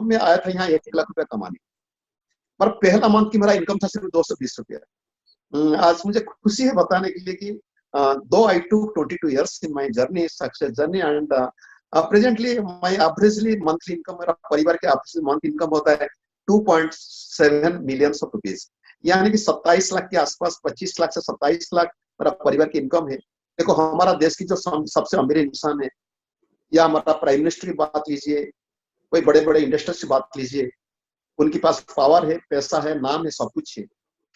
मैं आया था यहाँ 1 लाख रुपया कमाने, पर पहला मंथ की मेरा इनकम था सिर्फ 220 रुपया। आज मुझे खुशी है बताने के लिए कि दो आई टूक 22 years in my journey, success journey, and presently my averagely monthly income, मेरा परिवार के average month income होता है 2.7 million rupees, यानी कि 27 लाख के आसपास, 25 लाख से 27 लाख मेरा परिवार की इनकम है। देखो, हमारा देश की जो सबसे अमीर इंसान है, या हमारा प्राइम मिनिस्टर की बात लीजिए, कोई बड़े बड़े इंडस्ट्रीज की बात लीजिए, उनके पास पावर है, पैसा है, नाम है, सब कुछ है,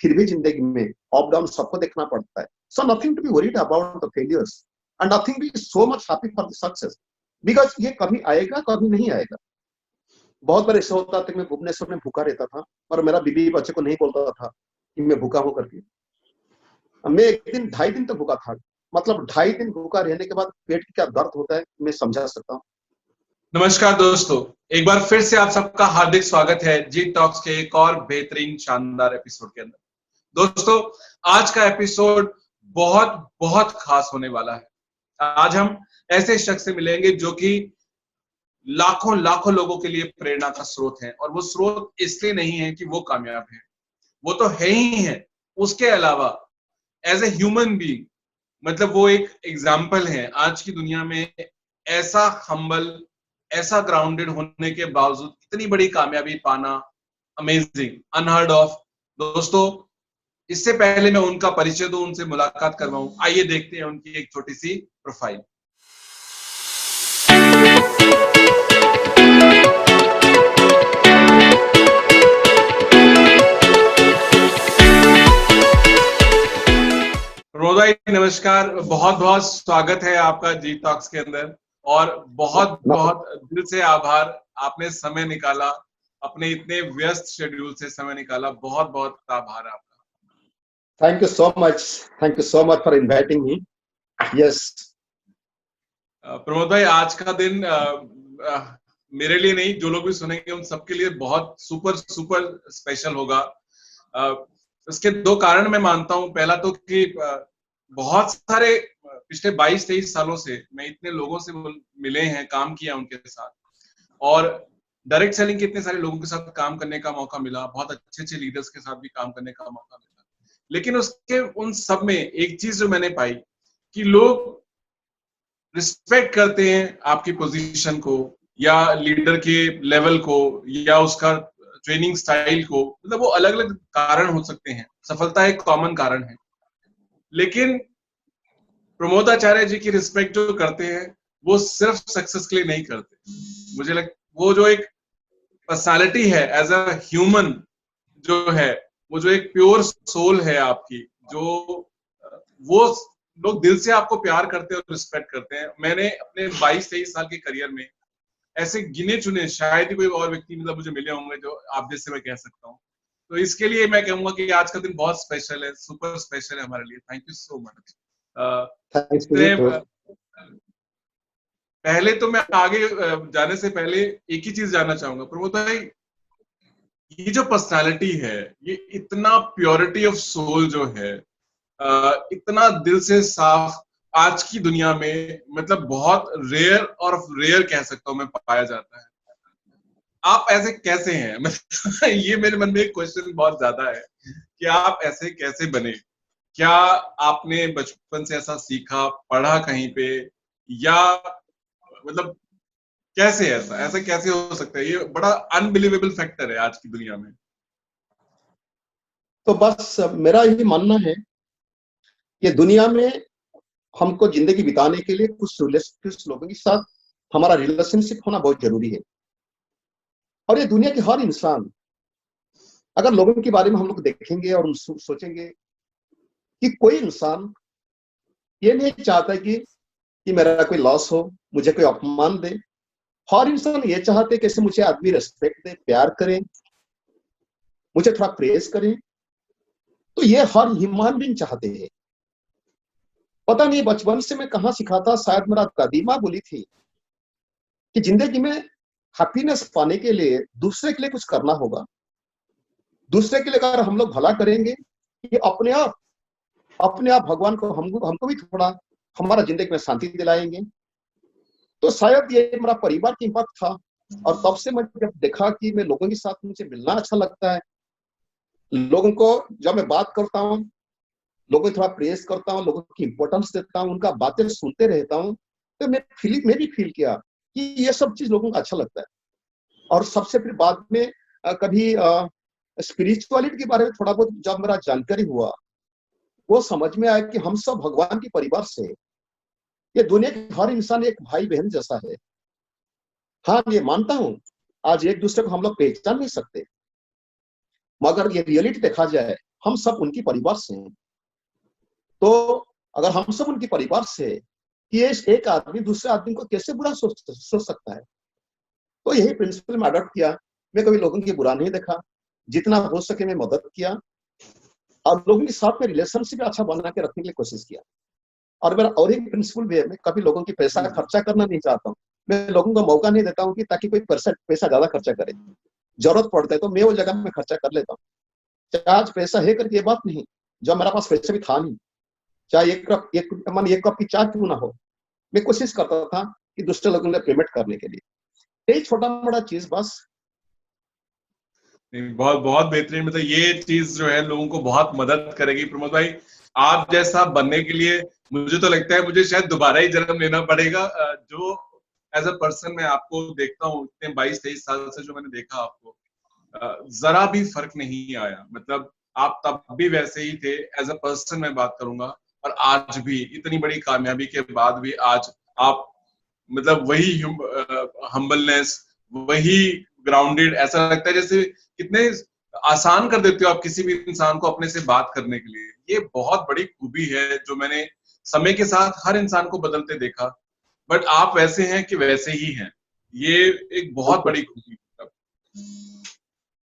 फिर भी जिंदगी में अप डाउन सबको देखना पड़ता है। So nothing to be worried about the failures and nothing be so much happy for the success, because ये कभी आएगा कभी नहीं आएगा। बहुत बार ऐसा होता था कि मैं भुवनेश्वर में भूखा रहता था और मेरा बीबी बच्चे को नहीं बोलता था कि मैं भूखा हूं करके। मैं एक दिन 2.5 दिन तो भूखा था, मतलब 2.5 दिन भूखा रहने के बाद पेट की क्या दर्द होता है मैं समझा सकता हूँ। नमस्कार दोस्तों, एक बार फिर से आप सबका हार्दिक स्वागत है जी टॉक्स के एक और बेहतरीन शानदार एपिसोड के अंदर। दोस्तों, आज का एपिसोड बहुत बहुत खास होने वाला है। आज हम ऐसे शख्स से मिलेंगे जो कि लाखों लाखों लोगों के लिए प्रेरणा का स्रोत है, और वो स्रोत इसलिए नहीं है कि वो कामयाब है, वो तो है ही है, उसके अलावा एज ए ह्यूमन बीइंग, मतलब वो एक एग्जाम्पल है आज की दुनिया में। ऐसा हम्बल, ऐसा ग्राउंडेड होने के बावजूद इतनी बड़ी कामयाबी पाना अमेजिंग, अनहर्ड ऑफ। दोस्तों, इससे पहले मैं उनका परिचय दूं, उनसे मुलाकात करवाऊं, आइए देखते हैं उनकी एक छोटी सी प्रोफाइल। प्रमोद भाई नमस्कार, बहुत बहुत स्वागत है आपका जी टॉक्स के अंदर, और बहुत बहुत दिल से आभार, आपने समय निकाला, अपने इतने व्यस्त शेड्यूल से समय निकाला, बहुत बहुत आभार आपका। Thank you so much for inviting me. Yes Pramod भाई, आज का दिन मेरे लिए नहीं, जो लोग भी सुनेंगे उन सबके लिए बहुत सुपर सुपर स्पेशल होगा। इसके दो कारण मैं मानता हूं। पहला तो कि बहुत सारे पिछले 22-23 सालों से मैं इतने लोगों से मिले हैं, काम किया उनके साथ, और डायरेक्ट सेलिंग के इतने सारे लोगों के साथ काम करने का मौका मिला, बहुत अच्छे अच्छे लीडर्स के साथ भी काम करने का मौका मिला। लेकिन उसके उन सब में एक चीज जो मैंने पाई कि लोग रिस्पेक्ट करते हैं आपकी पोजीशन को, या लीडर के लेवल को, या उसका ट्रेनिंग स्टाइल को। मतलब वो अलग अलग कारण हो सकते हैं, सफलता एक कॉमन कारण है, लेकिन प्रमोदाचार्य जी की रिस्पेक्ट जो करते हैं वो सिर्फ सक्सेस के लिए नहीं करते। मुझे वो जो एक पर्सनालिटी है एज अ ह्यूमन जो है, वो जो एक प्योर सोल है आपकी, जो वो लोग दिल से आपको प्यार करते हैं और रिस्पेक्ट करते हैं। मैंने अपने 22-23 साल के करियर में ऐसे गिने चुने, शायद ही कोई और व्यक्ति मतलब मुझे मिले होंगे जो आप जैसे मैं कह सकता हूँ। तो इसके लिए मैं कहूंगा कि आज का दिन बहुत स्पेशल है, सुपर स्पेशल है हमारे लिए। Thank you so much. इससे पहले तो मैं आगे जाने से पहले एक ही चीज जानना चाहूंगा प्रमोद भाई, ये जो पर्सनालिटी है, ये इतना प्योरिटी ऑफ सोल जो है, इतना दिल से साफ, आज की दुनिया में मतलब बहुत रेयर, और रेयर कह सकता हूं मैं, पाया जाता है। आप ऐसे कैसे हैं? मतलब ये मेरे मन में एक क्वेश्चन बहुत ज्यादा है कि आप ऐसे कैसे बने? क्या आपने बचपन से ऐसा सीखा, पढ़ा कहीं पे, या मतलब कैसे ऐसा ऐसा कैसे हो सकता है? ये बड़ा अनबिलीवेबल फैक्टर है आज की दुनिया में। तो बस मेरा यही मानना है कि दुनिया में हमको जिंदगी बिताने के लिए कुछ लोगों के साथ हमारा रिलेशनशिप होना बहुत जरूरी है। और ये दुनिया के हर इंसान, अगर लोगों के बारे में हम लोग देखेंगे और सोचेंगे कि कोई इंसान ये नहीं चाहता कि मेरा कोई लॉस हो, मुझे कोई अपमान दे। हर इंसान ये चाहते कैसे मुझे आदमी रेस्पेक्ट दे, प्यार करे, मुझे थोड़ा प्रेज करे। तो ये हर ह्यूमन बीइंग चाहते हैं। पता नहीं बचपन से मैं कहां सीखा था, शायद मेरा दादी माँ बोली थी कि जिंदगी में हैप्पीनेस पाने के लिए दूसरे के लिए कुछ करना होगा। दूसरे के लिए अगर हम लोग भला करेंगे, कि अपने आप भगवान को हमको भी थोड़ा हमारा जिंदगी में शांति दिलाएंगे। तो शायद ये मेरा परिवार की इम्पैक्ट था और तब से मैं जब देखा कि मैं लोगों के साथ मुझे मिलना अच्छा लगता है, लोगों को जब मैं बात करता हूँ, लोगों को थोड़ा प्रेस करता हूँ, लोगों की इंपॉर्टेंस देता हूँ, उनका बातें सुनते रहता हूँ, तो मैं भी फील किया कि ये सब चीज लोगों को अच्छा लगता है। और सबसे फिर बाद में कभी स्पिरिचुअलिटी के बारे में थोड़ा बहुत जब मेरा जानकारी हुआ, वो समझ में आया कि हम सब भगवान के परिवार से हैं। ये दुनिया के हर इंसान एक भाई बहन जैसा है। हाँ, ये मानता हूँ आज एक दूसरे को हम लोग पहचान नहीं सकते, मगर ये रियलिटी देखा जाए, हम सब उनकी परिवार से हैं। तो अगर हम सब उनके परिवार से, कि ये एक आदमी दूसरे आदमी को कैसे बुरा सोच सकता है। तो यही प्रिंसिपल में अडॉप्ट किया। मैं कभी लोगों की बुरा नहीं देखा, जितना हो सके मैं मदद किया, और लोगों के साथ में रिलेशनशिप अच्छा बना के रखने की कोशिश किया। और मेरा और एक प्रिंसिपल भी है, मैं कभी लोगों की पैसा खर्चा करना नहीं चाहता हूँ। मैं लोगों को मौका नहीं देता हूँ कि ताकि कोई पैसा ज्यादा खर्चा करे। जरूरत पड़ता है तो मैं वो जगह में खर्चा कर लेता हूँ, चाहे आज पैसा है करके ये बात नहीं, जब मेरा पास पैसा भी था नहीं, चाहे एक कप की चाय क्यों ना हो, मैं कोशिश करता था कि दूसरे लोगों ने पेमेंट करने के लिए। यही छोटा मोटा चीज बस। बहुत बहुत बेहतरीन, मतलब ये चीज जो है लोगों को बहुत मदद करेगी प्रमोद भाई। आप जैसा बनने के लिए मुझे तो लगता है मुझे शायद दोबारा ही जन्म लेना पड़ेगा। जो एज अ पर्सन मैं आपको देखता हूँ इतने 22-23 साल से, जो मैंने देखा आपको, जरा भी फर्क नहीं आया। मतलब आप तब भी वैसे ही थे एज अ पर्सन, मैं बात करूंगा, और आज भी इतनी बड़ी कामयाबी के बाद भी आज आप मतलब वही हम्बलनेस, वही ग्राउंडेड, ऐसा लगता है जैसे कितने आसान कर देते हो आप किसी भी इंसान को अपने से बात करने के लिए। ये बहुत बड़ी खूबी है जो मैंने समय के साथ हर इंसान को बदलते देखा, बट आप वैसे हैं कि वैसे ही हैं। ये एक बहुत बड़ी खूबी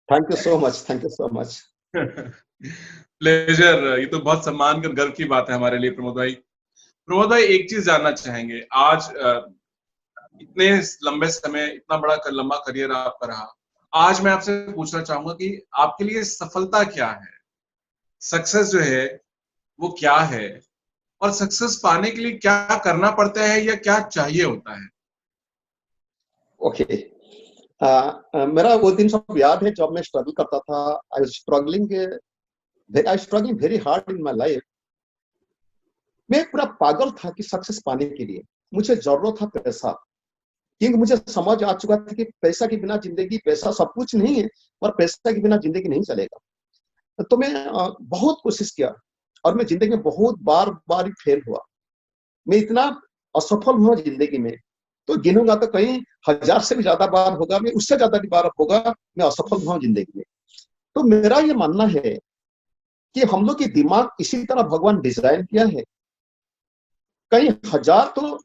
thank you so much, thank you so much. Pleasure. ये तो बहुत सम्मान कर गर्व की बात है हमारे लिए प्रमोद भाई। प्रमोद भाई, एक चीज जानना चाहेंगे, आज इतने लंबे समय, इतना बड़ा लंबा करियर आपका रहा, आज मैं आपसे पूछना चाहूंगा कि आपके लिए सफलता क्या है, सक्सेस जो है वो क्या है, और सक्सेस पाने के लिए क्या करना पड़ता है या क्या चाहिए होता है? ओके, मेरा वो दिन सब याद है जब मैं स्ट्रगल करता था। I struggling very hard in my life. मैं पूरा पागल था कि सक्सेस पाने के लिए मुझे जरूरत था पैसा, क्योंकि मुझे समझ आ चुका था कि पैसा के बिना जिंदगी, पैसा सब कुछ नहीं है, पर पैसा के बिना जिंदगी नहीं चलेगा। तो मैं बहुत कोशिश किया, और मैं जिंदगी में बहुत बार बार फेल हुआ। मैं इतना असफल हुआ जिंदगी में, तो गिनूंगा तो कहीं 1000 से भी ज्यादा बार होगा, मैं उससे ज्यादा भी बार होगा मैं असफल हुआ जिंदगी में। तो मेरा ये मानना है कि हम लोग की दिमाग इसी तरह भगवान डिजाइन किया है। कई हजार तो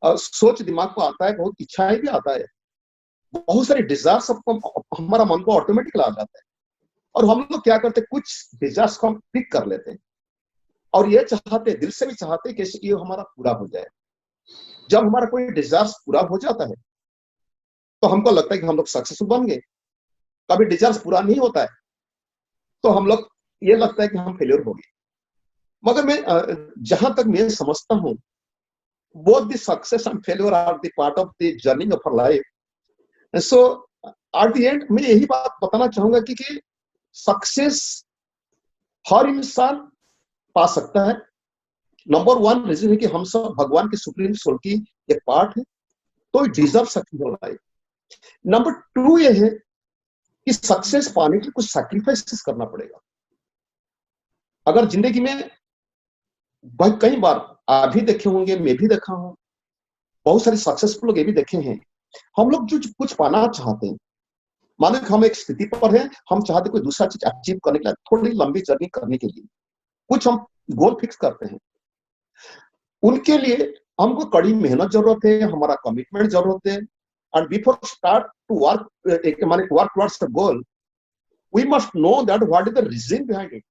सोच दिमाग को आता है, बहुत इच्छाएं भी आता है, बहुत सारे डिजायर सबको हमारा मन को ऑटोमेटिकली आ जाता है। और हम लोग क्या करते हैं, कुछ डिजायर्स को हम पिक कर लेते हैं, और ये चाहते, दिल से भी चाहते कि ये हमारा पूरा हो जाए। जब हमारा कोई डिजायर्स पूरा हो जाता है तो हमको लगता है कि हम लोग सक्सेसफुल बन गए। कभी डिजायर्स पूरा नहीं होता है तो हम लोग, ये लगता है कि हम फेलियर हो गए। मगर मैं जहां तक मैं समझता हूँ, both the success and failure are the part of the journey of our life. And so at the end मैं यही बात बताना चाहूंगा कि सक्सेस हर इंसान पा सकता है। नंबर वन रीजन है कि हम सब भगवान के सुप्रीम सोल की एक पार्ट है, तो deserve success life. Number two ये है कि सक्सेस पाने के लिए कुछ सैक्रिफाइसेस करना पड़ेगा। अगर जिंदगी में कई बार आप भी देखे होंगे, मैं भी देखा हूं, बहुत सारे सक्सेसफुल लोग ये भी देखे हैं, हम लोग जो कुछ पाना चाहते हैं, मानो कि हम एक स्थिति पर हैं, हम चाहते कोई दूसरा चीज अचीव करने के लिए, थोड़ी लंबी जर्नी करने के लिए कुछ हम गोल फिक्स करते हैं, उनके लिए हमको कड़ी मेहनत जरूरत है, हमारा कमिटमेंट जरूरत है। And before start to work, माने work towards the goal, we must know that what is the reason behind it.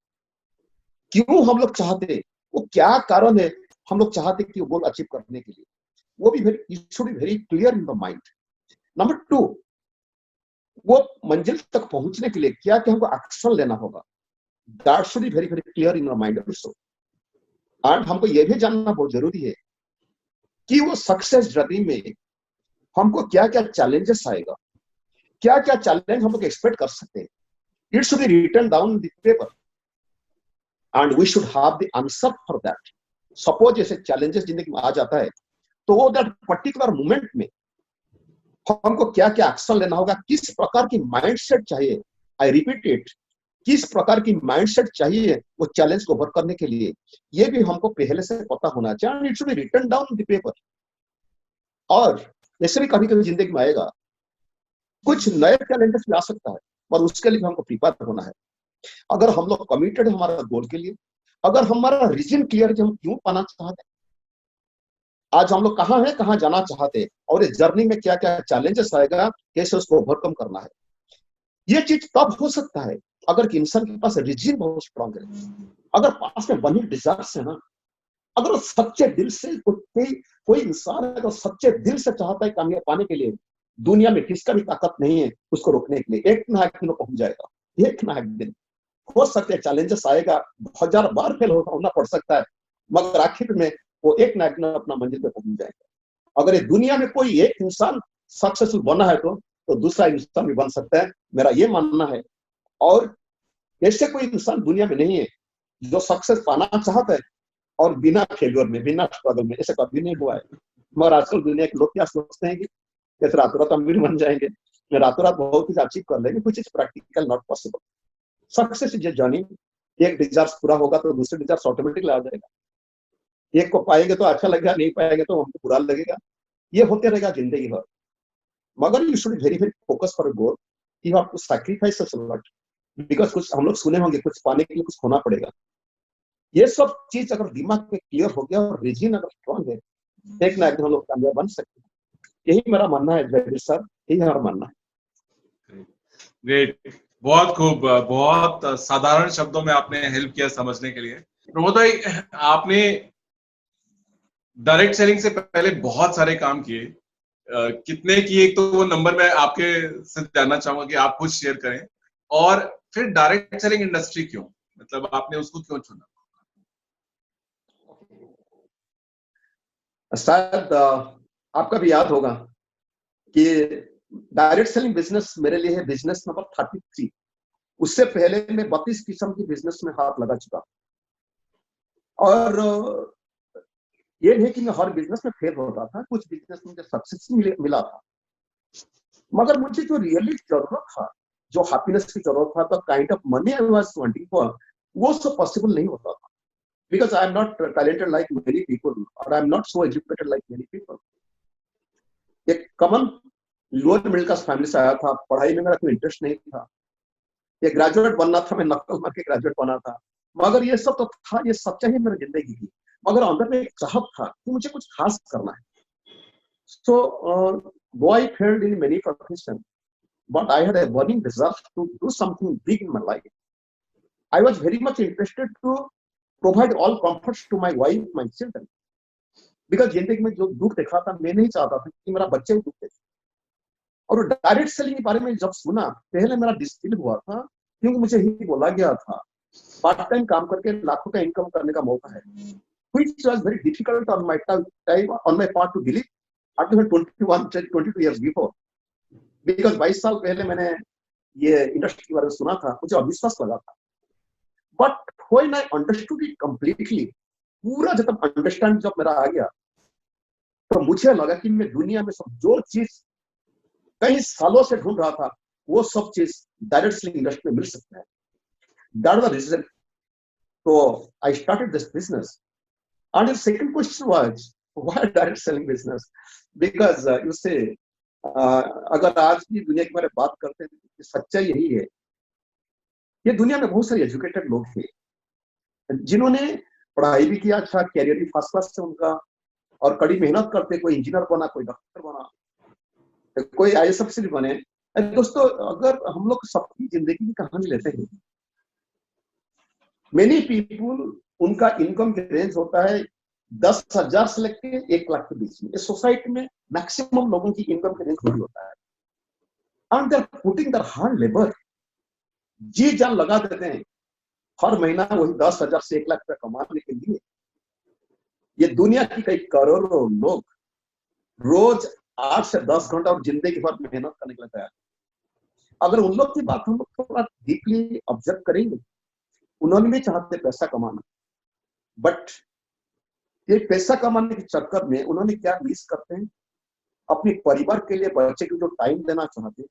क्यों हम लोग चाहते, वो क्या कारण है हम लोग चाहते कि वो गोल अचीव करने के लिए, वो भी very, it should be very clear in the mind. Number two, वो मंजिल तक पहुंचने के लिए क्या क्या हमको एक्शन लेना होगा, that should be very very clear in your mind also. And हमको ये भी जानना बहुत जरूरी है कि वो सक्सेस जर्नी में हमको क्या क्या चैलेंजेस आएगा, क्या क्या चैलेंज हम लोग एक्सपेक्ट कर सकते हैं, it should be written down the paper and we should have the answer for that. Suppose ऐसे चैलेंजेस जिंदगी में आ जाता है, तो वो दैट पर्टिकुलर मोमेंट में हमको क्या क्या एक्शन लेना होगा, किस प्रकार की माइंडसेट चाहिए, आई रिपीट इट, किस प्रकार की माइंडसेट चाहिए वो चैलेंज को ओवर करने के लिए, ये भी हमको पहले से पता होना चाहिए। It should be written down the paper. और ऐसे भी कभी कभी जिंदगी में आएगा, कुछ नए चैलेंजेस भी आ सकता है, और उसके लिए हमको प्रिपेयर होना है। अगर हम लोग कमिटेड है हमारा गोल के लिए, अगर हमारा रीजन क्लियर है कि हम क्यों पाना चाहते हैं, आज हम लोग कहाँ हैं, कहाँ जाना चाहते हैं, और इस जर्नी में क्या क्या चैलेंजेस आएगा, कैसे उसको ओवरकम करना है, ये चीज तब हो सकता है अगर कि इंसान के पास रीजन बहुत स्ट्रांग है, अगर पास में बनी डिजायर्स है ना, अगर सच्चे दिल से कोई इंसान अगर सच्चे दिल से चाहता है कामयाब पाने के लिए, दुनिया में किसका भी ताकत नहीं है उसको रोकने के लिए। एक ना एक दिन पहुंच जाएगा, एक ना एक दिन। हो सकते हैं चैलेंजेस आएगा, 1000 बार फेल होना पड़ सकता है, मगर आखिर में वो एक ना एक दिन अपना मंजिल पे पहुंच जाएगा। अगर ये दुनिया में कोई एक इंसान सक्सेसफुल बना है तो दूसरा इंसान भी बन सकता है, मेरा ये मानना है। और ऐसे कोई इंसान दुनिया में नहीं है जो सक्सेस पाना चाहता है और बिना फेल्योर में, बिना स्ट्रगल में, ऐसे कभी नहीं हुआ है। मगर आजकल दुनिया के लोग क्या सोचते हैं कि कैसे रातों रात अमीर बन जाएंगे, रातों रात बहुत कुछ अचीव कर लेंगे, कुछ is practical not possible. Success is a journey, एक डिजायर पूरा होगा तो दूसरे डिजायर ऑटोमेटिकली आ जाएगा। एक को पाएंगे तो अच्छा लगेगा, नहीं पाएंगे तो हमको बुरा लगेगा, ये होते रहेगा जिंदगी भर। मगर you should very very focus for goal, you have to sacrifice a lot, because कुछ हम लोग सुने होंगे, कुछ पाने के लिए कुछ खोना पड़ेगा। ये सब चीज अगर दिमाग में क्लियर हो गया और रीजन अगर स्ट्रांग है, एक ना एक दिन हम लोग कामयाब बन सकते हैं। यही मेरा मानना है जयवीर सर, यही हमारा मानना है। ग्रेट, बहुत खूब, बहुत साधारण शब्दों में आपने हेल्प किया समझने के लिए। प्रमोद भाई, आपने डायरेक्ट सेलिंग से पहले बहुत सारे काम किए, कितने किए तो वो नंबर मैं आपके से जानना चाहूंगा कि आप कुछ शेयर करें। और फिर डायरेक्ट सेलिंग इंडस्ट्री क्यों, मतलब आपने उसको क्यों चुना? शायद आपका भी याद होगा कि डायरेक्ट सेलिंग बिजनेस मेरे लिए है बिजनेस नंबर 33। उससे पहले मैं 32 किस्म की बिजनेस में हाथ लगा चुका। और ये नहीं कि मैं हर बिजनेस में फेल होता था, कुछ बिजनेस में मुझे सक्सेस मिला था, मगर मुझे जो रियली जरूरत था, जो हैप्पीनेस की जरूरत था, तो kind of money I was wanting for, वो सब पॉसिबल नहीं होता था। Because I am not talented like many people, और I am not so educated like many people. एक common lower middle class family से आया था, पढ़ाई में मेरा कोई इंटरेस्ट नहीं था, ये ग्रेजुएट बनना था, मैं नकल मार के ग्रेजुएट बना था। मगर ये सब तो था, ये सच्चाई है मेरी जिंदगी की, मगर अंदर में एक चाहत था कि मुझे कुछ खास करना है। So, though I failed in many professions, but I had a burning desire to do something big in my life. I was very much interested to provide all comforts to my wife, my children. Because जिंदगी में जो दुख देखा था, मैं नहीं चाहता था कि मेरा बच्चे को दुख देखे। और डायरेक्ट सेलिंग के बारे में जब सुना, पहले मेरा डिस्टिल हुआ था, क्योंकि मुझे ही बोला गया था पार्ट टाइम काम करके लाखों का इनकम करने का मौका है, which was very difficult on my part to believe at 22 years before. Because 22 साल पहले मैंने ये इंडस्ट्री के बारे में सुना था, मुझे अविश्वास लगा था। But when I understood it completely, पूरा जब अंडरस्टैंड जब मेरा आ गया, तो मुझे लगा कि मैं दुनिया में सब जो चीज कई सालों से ढूंढ रहा था, वो सब चीज डायरेक्ट सेलिंग इंडस्ट्री में मिल सकता है। That was the reason, so I started this business. And the second question was, why direct selling business? Because you say, अगर आज की दुनिया के बारे में बात करते हैं, तो सच्चाई यही है, ये दुनिया में बहुत सारे एजुकेटेड लोग हैं जिन्होंने पढ़ाई भी किया, अच्छा कैरियर भी फर्स्ट क्लास से उनका, और कड़ी मेहनत करते, कोई इंजीनियर बना, कोई डॉक्टर बना, कोई आईएएस अफसर बने। दोस्तों, अगर हम लोग सबकी जिंदगी की कहानी लेते हैं, मेनी पीपुल, उनका इनकम के रेंज होता है 10,000 से लेकर 1 लाख के बीच में। इस सोसाइटी में मैक्सिमम लोगों की इनकम के रेंज वही होता है। And they are putting their hard labour, जी जान लगा देते हैं हर महीना वही 10,000 से 1 लाख रुपया कमाने के लिए। ये दुनिया की कई करोड़ों लोग रोज 8 से 10 घंटा और जिंदगी भर मेहनत करने के लिए तैयार। अगर उन लोग की बात हम लोग थोड़ा डीपली ऑब्जर्व करेंगे, उन्होंने भी चाहते पैसा कमाना, बट ये पैसा कमाने के चक्कर में उन्होंने क्या मिस करते हैं, अपने परिवार के लिए बच्चे को जो टाइम देना चाहते,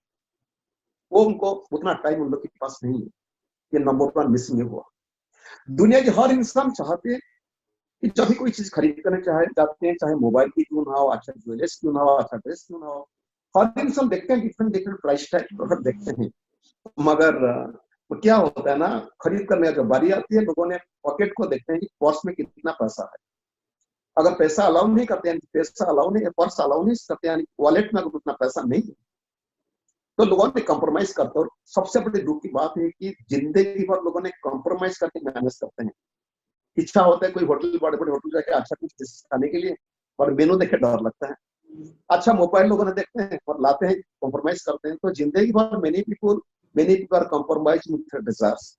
वो उनको उतना टाइम उन लोग के पास नहीं है। ये नंबर 1 मिसिंग हुआ। दुनिया के हर इंसान चाहते हैं कि जब भी कोई चीज खरीदने जाते हैं, चाहे मोबाइल की क्यों ना हो, अच्छा ज्वेलर्स क्यों ना हो, अच्छा ड्रेस क्यों ना हो, हर इंसान देखते हैं different different price tag product देखते हैं। मगर वो क्या होता है ना, खरीद करने का जब बारी आती है, लोगों ने पॉकेट को देखते हैं कि पर्स में कितना पैसा है। अगर पैसा अलाउ नहीं करते हैं, पैसा अलाउ नहीं, पर्स अलाउ नहीं करते हैं, वॉलेट में अगर उतना पैसा नहीं है, तो लोगों ने कॉम्प्रोमाइज करते हैं। और सबसे बड़ी दुख की बात है कि जिंदगी भर लोगों ने कॉम्प्रोमाइज करके मैनेज करते हैं। इच्छा होता है कोई होटल, बड़े बड़े होटल जाके अच्छा कुछ खाने के लिए, और मेनू देख के डर लगता है। अच्छा मोबाइल लोगों ने देखते हैं और लाते हैं, कॉम्प्रोमाइज करते हैं। तो जिंदगी भर many people compromise with their desires.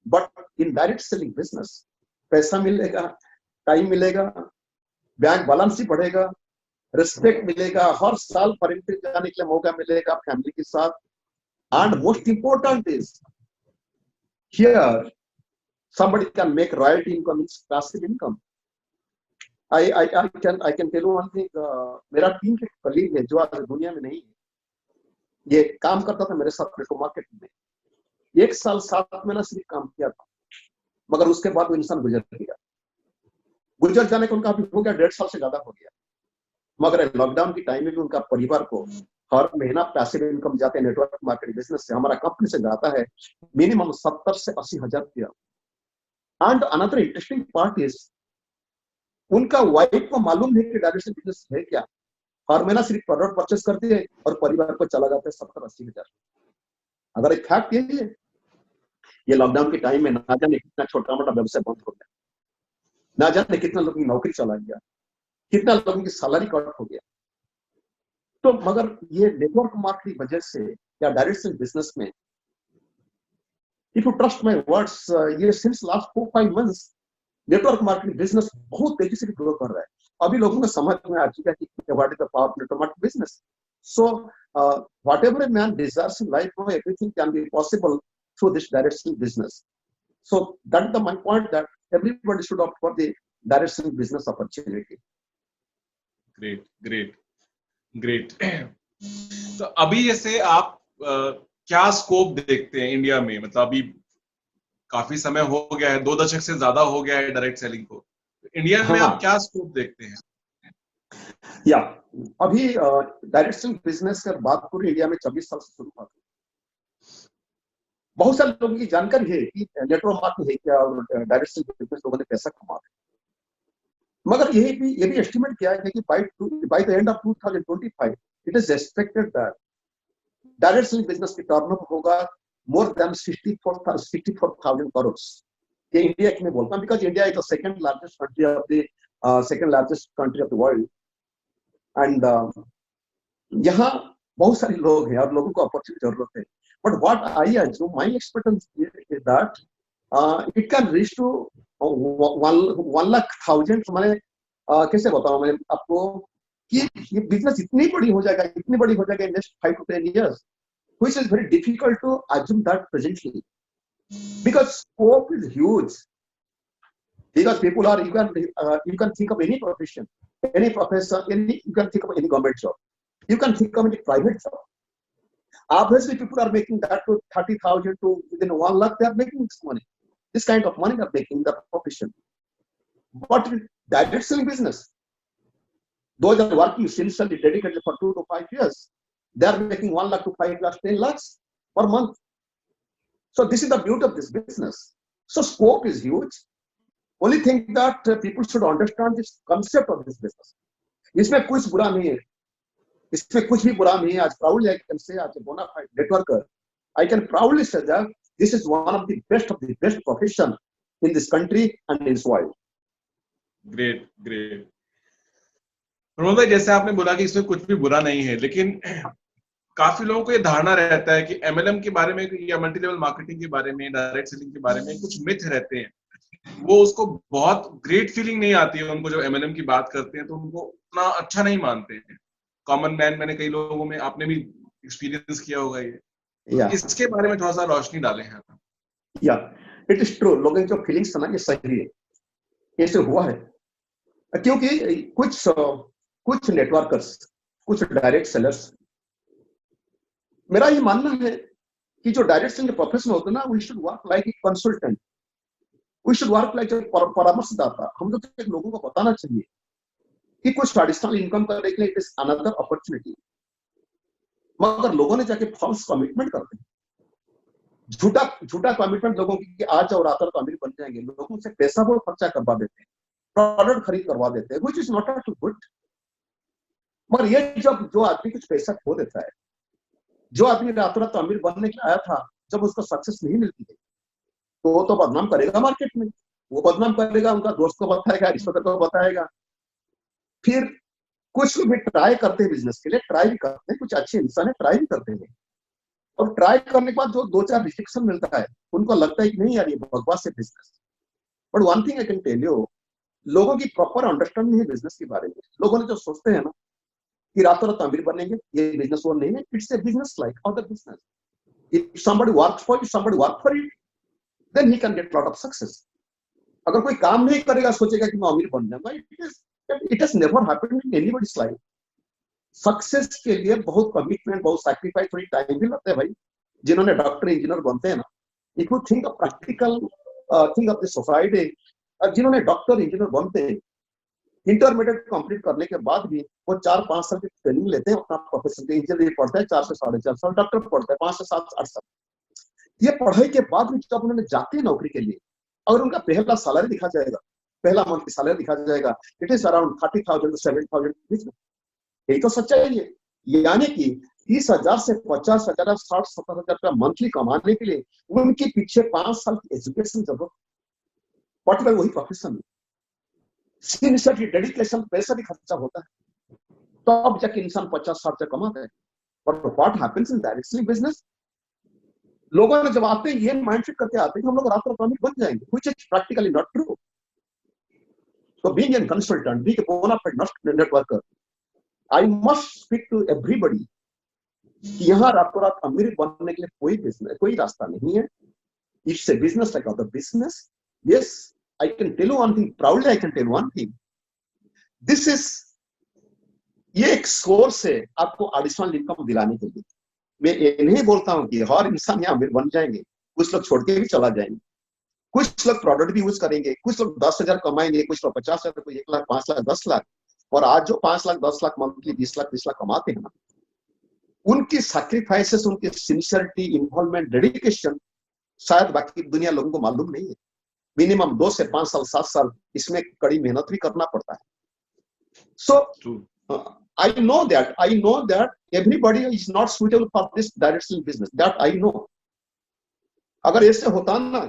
But in direct selling business पैसा मिलेगा, टाइम मिलेगा, बैंक बैलेंस ही बढ़ेगा, रिस्पेक्ट मिलेगा, हर साल फॉरेन ट्रिप जाने के लिए मौका मिलेगा फैमिली के साथ। And most important is here somebody can make royalty income, it's passive income. I can tell you one thing. मेरा टीम के कलीग है जो आज दुनिया में नहीं है, ये काम करता था मेरे साथ नेटवर्क मार्केट में। 1 साल 7 महीना सिर्फ काम किया था, मगर उसके बाद वो इंसान गुजर गया। गुजर जाने का उनका अभी हो गया 1.5 साल से ज्यादा हो गया। मगर लॉकडाउन की टाइम में भी उनका परिवार को हर महीना पैसिव इनकम जाते हैं नेटवर्क मार्केटिंग बिजनेस से, हमारा कंपनी से जाता है मिनिमम 70 से 80 हजार रुपया। And another interesting part is उनका वाइफ को मालूम है कि डायरेक्शन बिजनेस है क्या। हर महीना सिर्फ प्रोडक्ट परचेस करती है और परिवार को चला जाता है 70-80 हजार। अगर एक फैक्ट ये लॉकडाउन के टाइम में ना जाने कितना छोटा मोटा व्यवसाय बंद हो गया, ना जाने कितना लोगों की नौकरी चला गया, कितना लोगों की सैलरी कट हो गया। तो मगर ये नेटवर्क मार्केटिंग वजह से या डायरेक्शन बिजनेस में, if you trust my words, ये since last 4-5 months network marketing business बहुत तेजी से ग्रो कर रहा है। अभी लोगों को समझ में आ चुका है कि what is the power of network marketing business. So whatever a man desires in life, know everything can be possible through this direction business. So that the my point, that everybody should opt for the direction business opportunity. Great great great. तो अभी जैसे आप क्या scope देखते हैं India में? मतलब अभी काफी समय हो गया है, 2 दशक से ज्यादा हो गया है डायरेक्ट सेलिंग को। इंडिया में आप क्या स्कोप देखते हैं? या अभी डायरेक्ट सेलिंग बिजनेस का बात पूरी इंडिया में 24 साल से शुरू हुआ। बहुत सारे लोगों की जानकारी है कि नेटवर्क मार्केटिंग है क्या और डायरेक्ट सेलिंग बिजनेस लोगों ने पैसा कमा है। मगर ये भी एस्टिमेट किया है कि by the end of 2025 it is expected that direct selling business की टर्नओवर होगा मोर देन 64,000 करोड़। ये इंडिया की मैं बोलता हूँ, because India is the second largest country of the world. And यहाँ बहुत सारे लोग हैं और लोगों को अपॉर्चुनिटी जरूरत है। But what I assume, my expectance is that it can reach to 1,00,000। मैंने कैसे बताऊं मैं आपको कि ये बिजनेस इतनी बड़ी हो जाएगा in next 5 to 10 years, which is very difficult to assume that presently, because scope is huge. Because people are, you can think of any profession, any professor, you can think of any government job, you can think of any private job. Obviously, people are making that to 30,000 to within 1,00,000. They are making this kind of money they are making in the profession. But direct selling business, those are working sincerely, dedicated for 2 to 5 years. They are making 1,00,000 to 5,00,000, 10 lakhs per month. So this is the beauty of this business. So scope is huge. Only thing that people should understand this concept of this business. इसमें कुछ बुरा नहीं है, इसमें कुछ भी बुरा नहीं है। आज proudly I can say, as a bona fide networker, I can proudly say that this is one of the best profession in this country and in this world. Great great. Pramod भाई, जैसे आपने बोला कि इसमें कुछ भी बुरा नहीं है, लेकिन काफी लोगों को ये धारणा रहता है कि एमएलएम के बारे में या मल्टी लेवल मार्केटिंग के बारे में, डायरेक्ट सेलिंग के बारे में कुछ मिथ रहते हैं। वो उसको बहुत ग्रेट फीलिंग नहीं आती है उनको, जब एमएलएम की बात करते हैं तो उनको उतना अच्छा नहीं मानते हैं। कॉमन मैन, मैंने कई लोगों में, आपने भी एक्सपीरियंस किया होगा ये। या इसके बारे में थोड़ा सा रोशनी डालें हैं। या इट इज ट्रू, लोगों की जो फीलिंग्स है ना ये सही है, ऐसे हुआ है। क्योंकि कुछ नेटवर्कर्स, कुछ डायरेक्ट सेलर्स, मेरा ये मानना है कि जो डायरेक्ट सेलिंग प्रोफेशन होता है ना, we should work like a consultant, we should work like परामर्शदाता। हम लोग लोगों को बताना चाहिए कि कुछ एडिशनल इनकम करने के लिए इट इज अनदर अपॉर्चुनिटी, मगर लोगों ने जाके फॉल्स कमिटमेंट करते हैं, झूठा झूठा कमिटमेंट लोगों की कि आज और रात को अमीर बन जाएंगे। लोगों से पैसा वो खर्चा करवा देते हैं, प्रोडक्ट खरीद करवा देते हैं, which is not at good. मगर ये जब जो आदमी कुछ पैसा खो देता है, जो आदमी रातों रात अमीर बनने के लिए आया था, जब उसको सक्सेस नहीं मिलती है तो वो तो बदनाम करेगा मार्केट में, वो बदनाम करेगा, उनका दोस्त को बताएगा, रिश्तेदार को बताएगा। फिर कुछ लोग भी ट्राई करते हैं बिजनेस के लिए, ट्राई भी करते हैं, कुछ अच्छे इंसान है ट्राई भी करते हैं, और ट्राई करने के बाद जो 2-4 रिस्ट्रिक्शन मिलता है, उनको लगता है कि नहीं यार ये बकवास है business. But one thing I can tell you, लोगों की प्रॉपर अंडरस्टैंडिंग है बिजनेस के बारे में। लोगों ने जो सोचते हैं ना कि रातों रात अमीर बनेंगे, ये बिजनेस वो नहीं है। It's a business like other business. If somebody works for you, somebody work for it, then he can get lot of success. अगर कोई काम नहीं करेगा, सोचेगा कि मैं अमीर बन जाऊंगा, it has never happened in anybody's life. Success के लिए बहुत कमिटमेंट, बहुत सैक्रिफाइस, थोड़ी टाइम भी लगता है भाई। जिन्होंने डॉक्टर इंजीनियर बनते हैं ना, if you think of practical thing of the society, जिन्होंने डॉक्टर इंजीनियर बनते हैं, इंटरमीडिएट कंप्लीट करने के बाद भी वो 4-5 साल की ट्रेनिंग लेते हैं अपना प्रोफेशन के। इंजीनियर पढ़ता है 4 से 4.5 साल, डॉक्टर पढ़ता है 5 से 7-8 साल। ये पढ़ाई के बाद भी जब उन्होंने जाते हैं नौकरी के लिए, अगर उनका पहला सैलरी दिखा जाएगा, पहला मंथ की सैलरी दिखा जाएगा, इट इज अराउंड 30,000 to 7,000। यही तो सच्चाई है। यानी कि 30,000 से 50,000, 60-70,000 का मंथली कमाने के लिए उनके पीछे 5 साल की एजुकेशन जरूरत, पर्टिकुलर वही प्रोफेशन में सिंसियरली, डेडिकेशन, पैसा भी खर्चा होता है, तो अब जाके इंसान 50-60 से कमाता है। But what happens in direct selling business, लोगों ने जब आते हैं ये माइंडसेट करके आते हैं कि हम लोग रात रात अमीर बन जाएंगे, which is practically not true. So being a consultant, being a bona fide networker, I must speak to everybody कि यहाँ रातों रात अमीर बनने के लिए कोई बिजनेस, कोई रास्ता नहीं है। It's a business like other business. Yes, I can tell you one thing, proudly I can tell you one thing. This is, ये एक सोर्स है आपको एडिशनल इनकम दिलाने के लिए। मैं ये नहीं बोलता हूँ कि हर इंसान यहाँ अमीर बन जाएंगे, कुछ लोग छोड़ के भी चला जाएंगे, कुछ लोग प्रोडक्ट भी यूज करेंगे, कुछ लोग 10,000 कमाएंगे, कुछ लोग 50,000, कोई 1 लाख, 5 लाख, 10 लाख। और आज जो 5 लाख, 10 लाख मंथली, 20 लाख, 30 लाख कमाते हैं ना, उनकी सैक्रिफाइसेस, उनकी सिंसियरिटी, इन्वॉल्वमेंट, डेडिकेशन शायद बाकी दुनिया लोगों को मालूम नहीं है। मिनिमम 2 से 5 साल, 7 साल इसमें कड़ी मेहनत भी करना पड़ता है। सो I know that everybody is not suitable for this direct selling business. That I know. अगर ऐसे होता ना,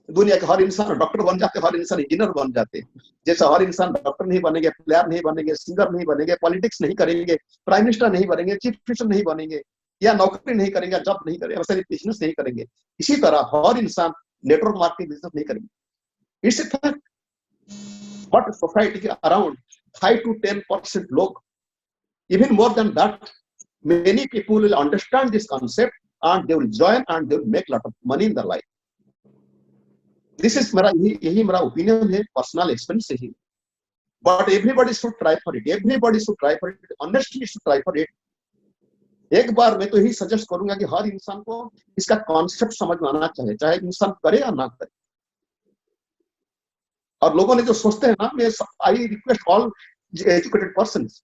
दुनिया के हर इंसान डॉक्टर बन जाते, हर इंसान इंजीनियर बन जाते, जैसे हर इंसान डॉक्टर नहीं बनेंगे, प्लेयर नहीं बनेंगे, सिंगर नहीं बनेंगे, पॉलिटिक्स नहीं करेंगे, प्राइम मिनिस्टर नहीं बनेंगे, चीफ मिनिस्टर नहीं बनेंगे, या नौकरी नहीं करेंगे, जॉब नहीं करेंगे, बिजनेस नहीं करेंगे, इसी तरह हर इंसान नेटवर्क मार्केटिंग बिजनेस नहीं करेंगे। It's a fact. But society के अराउंड 5 to 10% लोग, even more than that, many people will understand this concept and they will join and they will make lot of money in their life. This is मेरा यही मेरा opinion है, personal experience है। But everybody should try for it. Everybody should try for it. Honestly should try for it. एक बार मैं तो यही suggest करूंगा कि हर इंसान को इसका कॉन्सेप्ट समझ में आना चाहिए, चाहे इंसान करे या ना करे। और लोगों ने जो सोचते हैं ना, मैं I request all educated persons,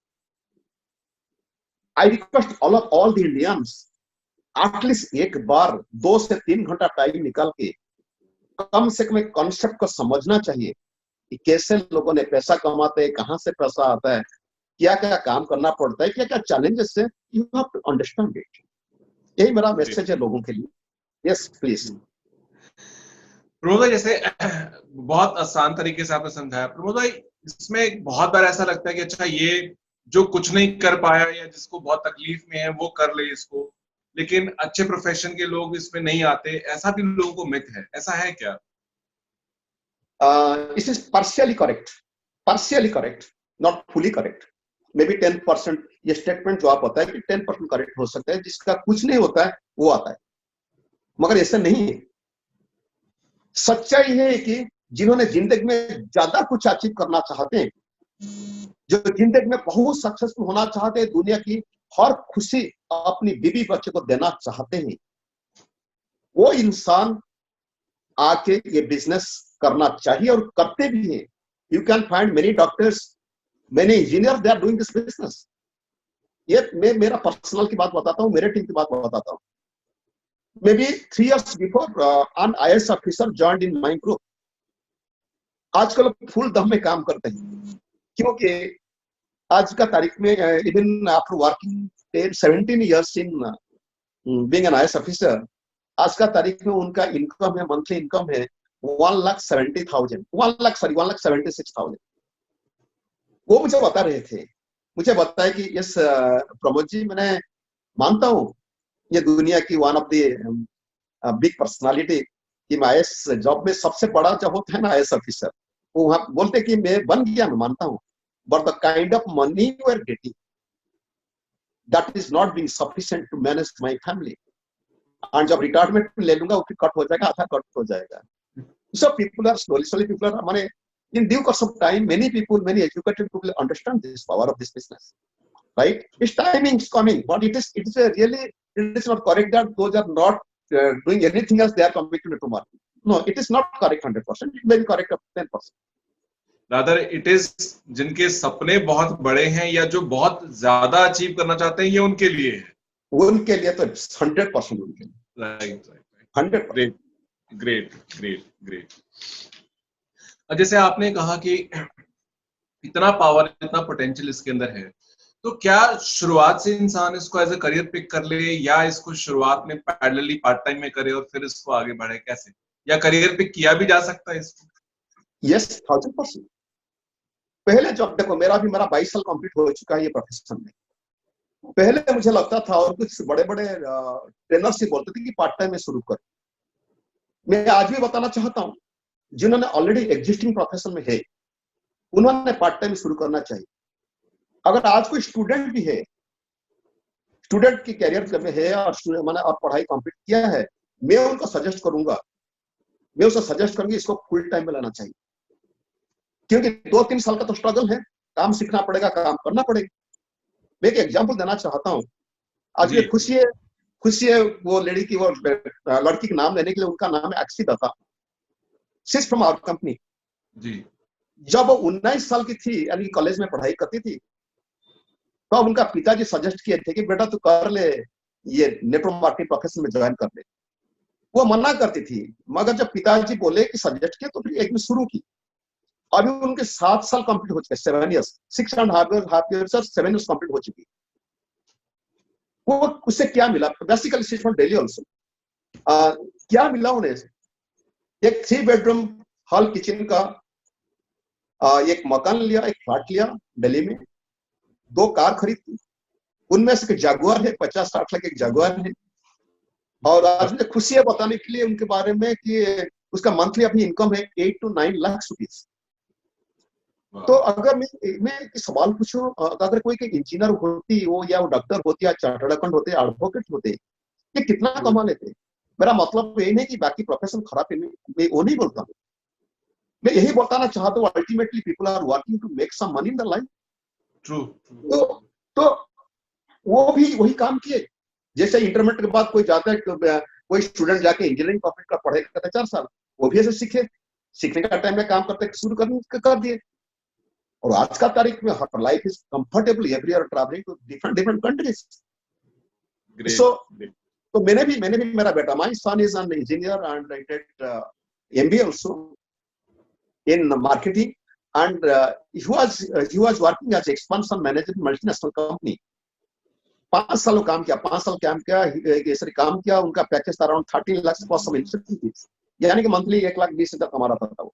I request all the Indians, at least एक बार 2 से 3 घंटा टाइम निकाल के कम से कम कॉन्सेप्ट को समझना चाहिए कि कैसे लोगों ने पैसा कमाते हैं, कहाँ से पैसा आता है, क्या क्या काम करना पड़ता है, क्या क्या चैलेंजेस है। You have to understand it. यही मेरा मैसेज है लोगों के लिए। Yes please. प्रमोद भाई, जैसे बहुत आसान तरीके से आपने समझाया। प्रमोद भाई, इसमें बहुत बार ऐसा लगता है कि अच्छा, ये जो कुछ नहीं कर पाया या जिसको बहुत तकलीफ में है वो कर ले इसको, लेकिन अच्छे प्रोफेशन के लोग इसमें नहीं आते, ऐसा भी लोगों को मिथ है, ऐसा है क्या? This is partially correct, not fully correct. Maybe 10% ये स्टेटमेंट जो आप होता है कि 10% करेक्ट हो सकता है, जिसका कुछ नहीं होता है वो आता है, मगर ऐसा नहीं है। सच्चाई है कि जिन्होंने जिंदगी में ज्यादा कुछ अचीव करना चाहते हैं, जो जिंदगी में बहुत सक्सेसफुल होना चाहते हैं, दुनिया की हर खुशी अपनी बीवी बच्चे को देना चाहते हैं, वो इंसान आके ये बिजनेस करना चाहिए और करते भी हैं। You can find many doctors, many engineer, they are doing this business. ये मैं मेरा पर्सनल की बात बताता हूँ, मेरे टीम की बात बताता हूँ। May be 3 years before an IAS officer joined in my group. आजकल फुल दम में काम करते हैं, क्योंकि आज का तारीख में even after working 17 years in being an IAS officer, आज का तारीख में उनका इनकम है, मंथली इनकम है 1,70,000, 1,76,000। वो मुझे बता रहे थे, मुझे बताया कि यस प्रमोद जी, मैंने मानता हूँ ये दुनिया की one of the big personality कि IAS जॉब में सबसे बड़ा जब होता है ना IAS ऑफिसर, वो वहां बोलते कि मैं बन गया, मैं मानता हूँ, but the kind of money you are getting that is not being sufficient to manage my family. और जब रिटायरमेंट ले लूंगा वो फिर कट हो जाएगा, आधा कट हो जाएगा। So people are slowly people are money in due course of time, many people, many educated people understand this power of this business, right? Its timing is coming, but it is a really, it is not correct that those are not doing anything else, they are committed to market. No, it is not correct 100%, it may be correct up 10%. Rather it is जिनके सपने बहुत बड़े हैं या जो बहुत ज्यादा achieve करना चाहते हैं, ये उनके लिए है। उनके लिए तो 100% उनके लिए, राइट 100%। Great great great. जैसे आपने कहा कि इतना पावर, इतना पोटेंशियल इसके अंदर है, तो क्या शुरुआत से इंसान इसको एज ए करियर पिक कर ले, या इसको शुरुआत में पैरेलली पार्ट टाइम में करे और फिर इसको आगे बढ़े, कैसे? या करियर पिक किया भी जा सकता है इसको? यस, 1000%। पहले जब देखो, मेरा 22 साल कंप्लीट हो चुका है ये प्रोफेशन में। पहले मुझे लगता था, और कुछ बड़े बड़े ट्रेनर से बोलते थे कि पार्ट टाइम में शुरू कर। मैं आज भी बताना चाहता हूँ, जिन्होंने ऑलरेडी एग्जिस्टिंग प्रोफेशन में है, उन्होंने पार्ट टाइम शुरू करना चाहिए। अगर आज कोई स्टूडेंट भी है, स्टूडेंट की कैरियर में है और मैंने और पढ़ाई कंप्लीट किया है, मैं उनको सजेस्ट करूंगा, मैं उसे सजेस्ट करूंगी इसको फुल टाइम में लाना चाहिए। क्योंकि 2-3 साल का तो स्ट्रगल है, काम सीखना पड़ेगा, काम करना पड़ेगा। मैं एक एग्जाम्पल देना चाहता हूँ। आज ये खुशी है वो लेडी की, वो लड़की का नाम लेने के लिए, उनका नाम है Akshi Datta, she is from our company जी। जब वो 19 साल की थी, यानी कॉलेज में पढ़ाई करती थी, तो उनका पिताजी सजेस्ट किए थे कि बेटा तू कर ले, ये नेटवर्क मार्केटिंग प्रोफेशन में ज्वाइन कर ले। वो मना करती थी, मगर जब पिताजी बोले कि सजेस्ट किया, तो फिर एक में शुरू की। अभी उनके 7 साल कंप्लीट हो चुके, 7 years, 6.5 years और 7 years कंप्लीट हो चुकी। वो उससे क्या मिला? Basically she is from Delhi also. क्या मिला उन्हें? एक 3 bedroom हॉल किचन का एक मकान लिया, एक फ्लैट लिया दिल्ली में, 2 कार खरीदी, उनमें से जगुआर है, 50-60 लाख एक जगुआर है। और आज मुझे खुशी है बताने के लिए उनके बारे में कि उसका मंथली अभी इनकम है 8 to 9 लाख रुपीस। तो अगर मैं सवाल पूछूं, अगर कोई इंजीनियर होती वो, या वो डॉक्टर होती, या चार्टर्ड अकाउंट होते, एडवोकेट होते, ये कितना कमा लेते? मेरा मतलब ये नहीं कि बाकी प्रोफेशन खराब है, मैं वो नहीं बोलता हूँ। मैं यही बताना चाहता हूँ, ultimately people are working to make some money in the life. True. तो वो भी वही काम किए। जैसे इंटरमीडिएट के बाद कोई जाता है, कोई स्टूडेंट जाके इंजीनियरिंग कंप्लीट कर पढ़े करते 4 साल, वो भी ऐसे सीखे, सीखने का टाइम में काम करते शुरू कर दिए। और आज का तारीख में हर life is comfortable everywhere, travelling to different countries. So तो मैंने भी मेरा बेटा, my son is an engineer and I did MBA also in marketing, and he was working as expansion manager in multinational company। 5 साल काम किया, 5 साल काम किया, उनका पैकेज था अराउंड 30 लाख प्लस सम इंसेंटिव्स, यानी कि मंथली 1,20,000 कमा रहा था वो।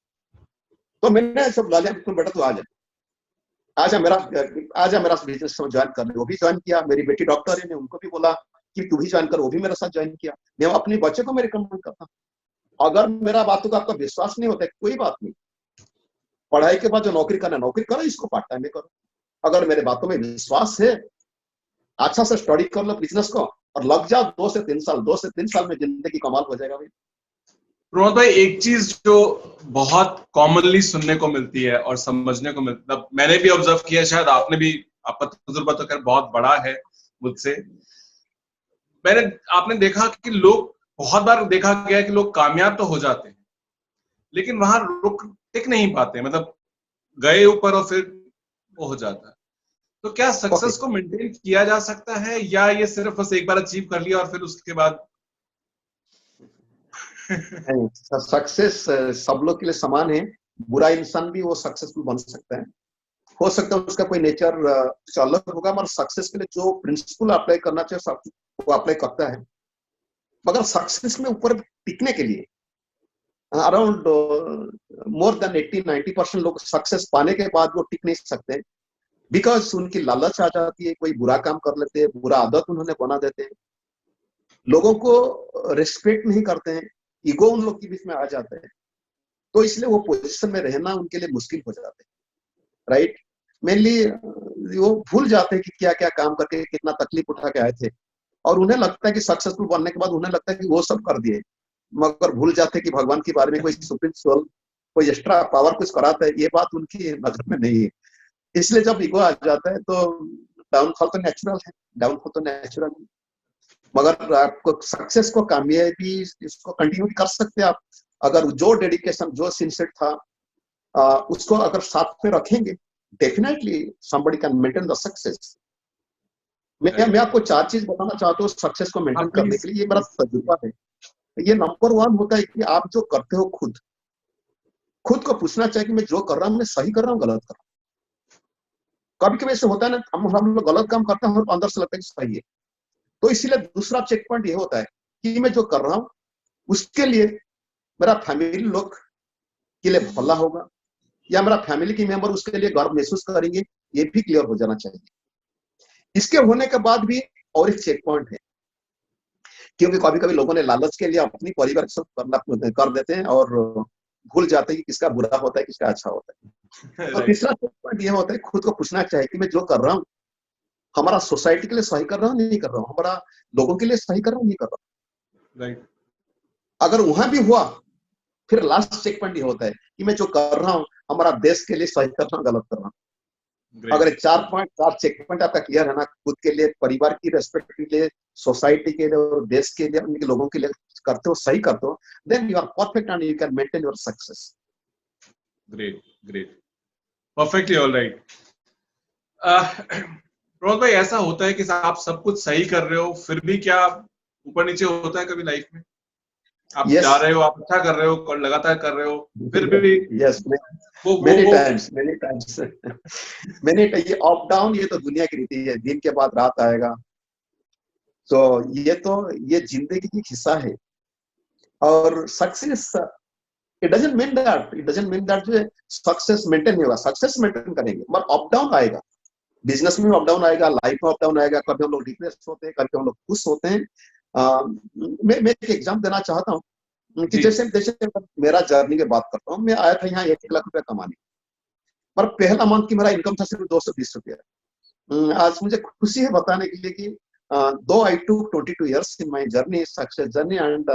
तो मैंने सब बोला, तुम बेटा तू आजा मेरा बिजनेस ज्वाइन कर ले। वो भी ज्वाइन किया। मेरी बेटी डॉक्टर है, मैं उनको भी बोला कि तू भी ज्वाइन कर, वो भी मेरे साथ ज्वाइन किया। मैं अपने बच्चे को मैं रिकमेंड करता हूँ। अगर मेरा बातों का आपका विश्वास नहीं होता है, कोई बात नहीं, पढ़ाई के बाद जो नौकरी करना नौकरी करो, इसको पार्ट टाइम में करो। अगर मेरे बातों में विश्वास है अच्छा से स्टडी कर लो बिजनेस को और लग जाओ 2 से 3 साल में जिंदगी कमाल हो जाएगा भाई। प्रमोद भाई, एक चीज जो बहुत कॉमनली सुनने को मिलती है और समझने को मिलता, मैंने भी ऑब्जर्व किया, शायद आपने भी, आपका तजुर्बा तो खैर बहुत बड़ा है मुझसे, मैंने आपने देखा कि लोग, बहुत बार देखा गया कि लोग कामयाब तो हो जाते हैं लेकिन वहां रुक टिक नहीं पाते, मतलब गए ऊपर और फिर वो हो जाता है। तो क्या ओके, सक्सेस को मेंटेन किया जा सकता है या ये सिर्फ बस एक बार अचीव कर लिया और फिर उसके बाद सक्सेस सब लोग के लिए समान है। बुरा इंसान भी वो सक्सेसफुल बन सकता है, हो सकता है उसका कोई नेचर कुछ अलग होगा, मगर सक्सेस के लिए जो प्रिंसिपल अप्लाई करना चाहिए वो अप्लाई करता है। मगर सक्सेस में ऊपर टिकने के लिए अराउंड मोर देन 80-90% लोग सक्सेस पाने के बाद वो टिक नहीं सकते, बिकॉज उनकी लालच आ जाती है, कोई बुरा काम कर लेते हैं, बुरा आदत उन्होंने बना देते हैं, लोगों को रिस्पेक्ट नहीं करते हैं, ईगो उन लोग के बीच में आ जाते हैं, तो इसलिए वो पोजीशन में रहना उनके लिए मुश्किल हो जाता है, राइट। मेनली वो भूल जाते हैं कि क्या क्या काम करके कितना तकलीफ उठा के आए थे, और उन्हें लगता है कि सक्सेसफुल बनने के बाद उन्हें लगता है कि वो सब कर दिए, मगर भूल जाते हैं कि भगवान के बारे में कोई सुप्रीम सोल, कोई एक्स्ट्रा पावर कुछ कराता है, ये बात उनकी नजर में नहीं है। इसलिए जब ईगो आ जाता है तो डाउनफॉल तो नेचुरल है, डाउनफॉल तो नेचुरल है। मगर आपको सक्सेस को, कामयाबी इसको कंटिन्यू कर सकते हैं आप, अगर जो डेडिकेशन, जो सिंसियर था उसको अगर साथ में रखेंगे, definitely somebody can maintain the success। मैं आपको 4 चीज बताना चाहता हूँ सक्सेस को मेंटेन करने प्लीज के लिए, ये मेरा तजुर्बा है। ये नंबर 1 होता है कि आप जो करते हो खुद को पूछना चाहिए कि मैं जो कर रहा हूँ मैं सही कर रहा हूँ, गलत कर रहा हूँ। कभी कभी ऐसे होता है ना, हम लोग गलत काम करते हैं और अंदर से लगता है कि सही है। तो इसीलिए दूसरा चेक पॉइंट ये होता है कि मैं जो कर रहा हूँ उसके लिए मेरा फैमिली लोग के लिए भला होगा, या मेरा फैमिली की मेंबर उसके लिए गर्व महसूस करेंगे, ये भी क्लियर हो जाना चाहिए। इसके होने के बाद भी और एक चेक पॉइंट है, क्योंकि कभी कभी लोगों ने लालच के लिए अपनी परिवार सब करना कर देते हैं और भूल जाते हैं कि किसका बुरा होता है किसका अच्छा होता है। और राइट तीसरा चेक पॉइंट ये होता है, खुद को पूछना चाहिए कि मैं जो कर रहा हूँ हमारा सोसाइटी के लिए सही कर रहा हूँ नहीं कर रहा हूँ, हमारा लोगों के लिए सही कर रहा हूँ नहीं कर रहा राइट हूँ। अगर वहां भी हुआ, फिर लास्ट चेक पॉइंट ये होता है कि मैं जो कर रहा हूँ हमारा देश के लिए सही कर रहा हूँ गलत कर रहा हूँ। अगर ग्रेट 4 चेक पॉइंट आपका क्लियर है ना, खुद के लिए, परिवार की रेस्पेक्ट के लिए, सोसाइटी के लिए और देश के लिए, उनके लोगों के लिए करते हो, सही करते हो, then you are perfect and you can maintain your success. Great great perfectly all right. Pramod भाई, ऐसा होता है कि आप सब कुछ सही कर रहे हो फिर भी क्या ऊपर नीचे होता है कभी लाइफ में? आप यस, जा रहे हो, आप अच्छा कर रहे हो, लगातार कर रहे हो, फिर भी यस, वो मेनी वो टाइम्स मैंने ये अप डाउन, ये तो दुनिया की रीति है, दिन के बाद रात आएगा। तो ये जिंदगी की हिस्सा है। और success, it doesn't mean that जो सक्सेस मेंटेन नहीं होगा, सक्सेस मेंटेन करेंगे मगर अप डाउन आएगा। बिजनेस में अप डाउन आएगा, लाइफ में अप डाउन आएगा, कभी हम लोग डिप्रेस होते हैं, कभी हम लोग खुश होते हैं। मैं एक एग्जाम देना चाहता हूँ कि जी जैसे जैसे मेरा जर्नी की बात करता हूँ, मैं आया था यहाँ 1 लाख रुपया कमाने, पर पहला मंथ की मेरा इनकम था सिर्फ 220 रुपया। आज मुझे खुशी है बताने के लिए कि दो आई to 22 years in my journey, success journey, and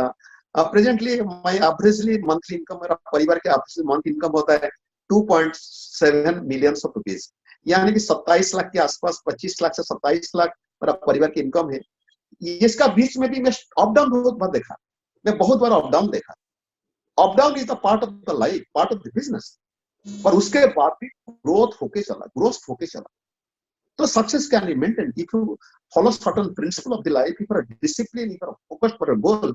presently my averagely monthly income, मेरा परिवार के average month income होता है 2.7 million rupees, यानी कि 27 लाख के आसपास, 25 लाख से 27 लाख मेरा परिवार की इनकम है। इसका बीच में भी मैं अप डाउन बहुत बार देखा, मैं बहुत बार अप डाउन देखा। Up down is the part of the life, part of the business. पर उसके बाद भी ग्रोथ होके चला। So success can be maintained if you follow certain principle of the life, if you are disciplined, if you are focused for a goal,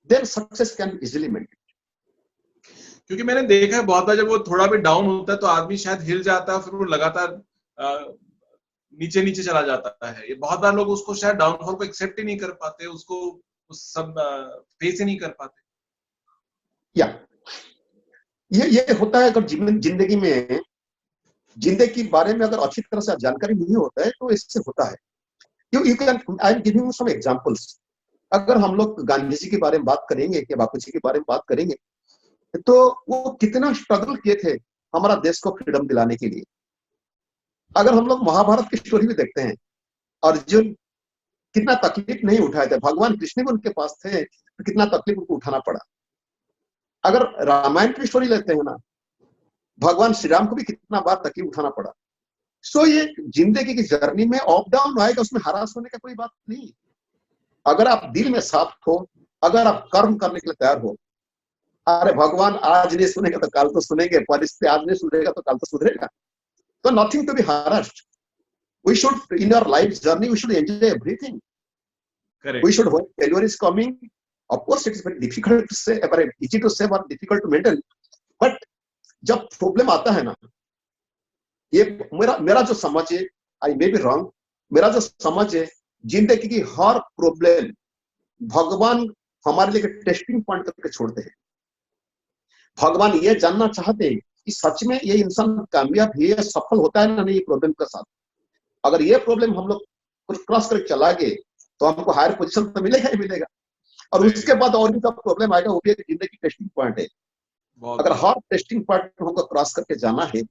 then success can be easily maintained. क्योंकि मैंने देखा है बहुत बार जब वो थोड़ा भी डाउन होता है तो आदमी शायद हिल जाता है, फिर वो लगातार नीचे नीचे चला जाता है। ये बहुत बार लोग उसको शायद डाउनफॉल को एक्सेप्ट ही नहीं कर पाते, उसको उस सब फेस ही नहीं कर पाते। या ये होता है, अगर जिंदगी में, जिंदगी के बारे में अगर अच्छी तरह से जानकारी नहीं होता है तो इससे होता है। You can, I am giving you some examples. अगर हम लोग गांधी जी के बारे में बात करेंगे कि बापू जी के बारे में बात करेंगे, तो वो कितना स्ट्रगल किए थे हमारा देश को फ्रीडम दिलाने के लिए। अगर हम लोग महाभारत की स्टोरी भी देखते हैं, अर्जुन कितना तकलीफ नहीं उठाए थे, भगवान कृष्ण भी उनके पास थे तो कितना तकलीफ उनको उठाना पड़ा। अगर रामायण की स्टोरी लेते हैं ना, भगवान श्री राम को भी कितना बार तकलीफ उठाना पड़ा। सो ये जिंदगी की जर्नी में अप डाउन आएगा, उसमें हरास होने का कोई बात नहीं। अगर आप दिल में साफ हो, अगर आप कर्म करने के लिए तैयार हो, अरे भगवान आज नहीं सुनेगा तो कल तो सुनेंगे, परिस्थिति आज नहीं सुधरेगा तो कल तो सुधरेगा। तो nothing to be harassed. We should, in our life journey, we should enjoy everything. Correct. We should, when failure is coming, of course it is very difficult to say, very easy to say, but difficult to maintain. But जब problem आता है ना, ये मेरा मेरा जो समझ है, आई मे बी रॉन्ग, मेरा जो समझ है, जिंदगी की हर प्रॉब्लम भगवान हमारे लिए टेस्टिंग पॉइंट करके छोड़ते हैं। भगवान ये जानना चाहते हैं कि सच में ये इंसान कामयाब है, सफल होता है ना नहीं ये प्रॉब्लम के साथ। अगर ये प्रॉब्लम हम लोग क्रॉस करके चला गए तो हमको हायर पोजीशन तो मिलेगा ही मिलेगा, और उसके बाद और भी सब प्रॉब्लम आएगा, वो भी एक जिंदगी टेस्टिंग पॉइंट है। अगर हर टेस्टिंग पॉइंट हमको क्रॉस करके जाना है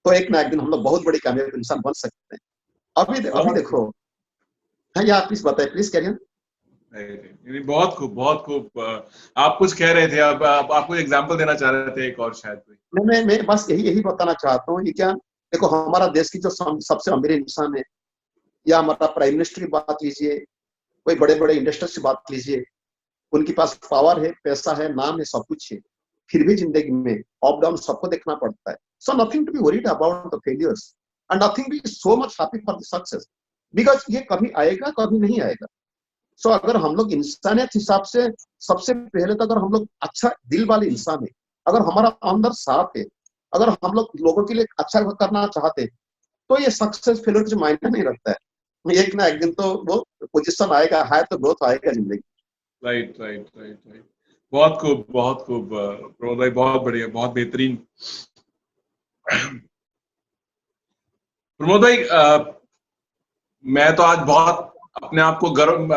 तो एक ना एक दिन हम लोग बहुत बड़ी कामयाब इंसान बन सकते हैं। अभी देखो, हाँ या प्लीज बताइए, प्लीज कैरियर। बहुत खूब, बहुत खूब। आप कुछ कह रहे थे, अब आप कोई एग्जांपल देना चाह रहे थे एक और शायद कोई। मैं बस यही बताना चाहता हूँ कि क्या, देखो हमारा देश की जो सबसे अमीर इंसान है, या हमारा प्राइम मिनिस्टर की बात लीजिए, कोई बड़े बड़े इंडस्ट्रीज की बात लीजिए, उनके पास पावर है, पैसा है, नाम है, सब कुछ है, फिर भी जिंदगी में अप डाउन सबको देखना पड़ता है। So nothing to be worried about the failures and nothing be so much happy for the success, because ये कभी आएगा कभी नहीं आएगा। सो अगर हम लोग इंसानियत हिसाब से, सबसे पहले तो अगर हम लोग अच्छा दिल वाले इंसान है, अगर हमारा अंदर साफ है, अगर हम लोग लोगों के लिए अच्छा करना चाहते हैं, तो ये सक्सेस फेलियर जो मायने नहीं रखता है। एक ना एक दिन तो वो पोजीशन आएगा, हायर तो ग्रोथ आएगा जिंदगी। Right right right right. बहुत खूब, बहुत खूब प्रमोद भाई, बहुत बढ़िया, बहुत बेहतरीन। प्रमोद भाई, मैं तो आज बहुत अपने आप को गर्व,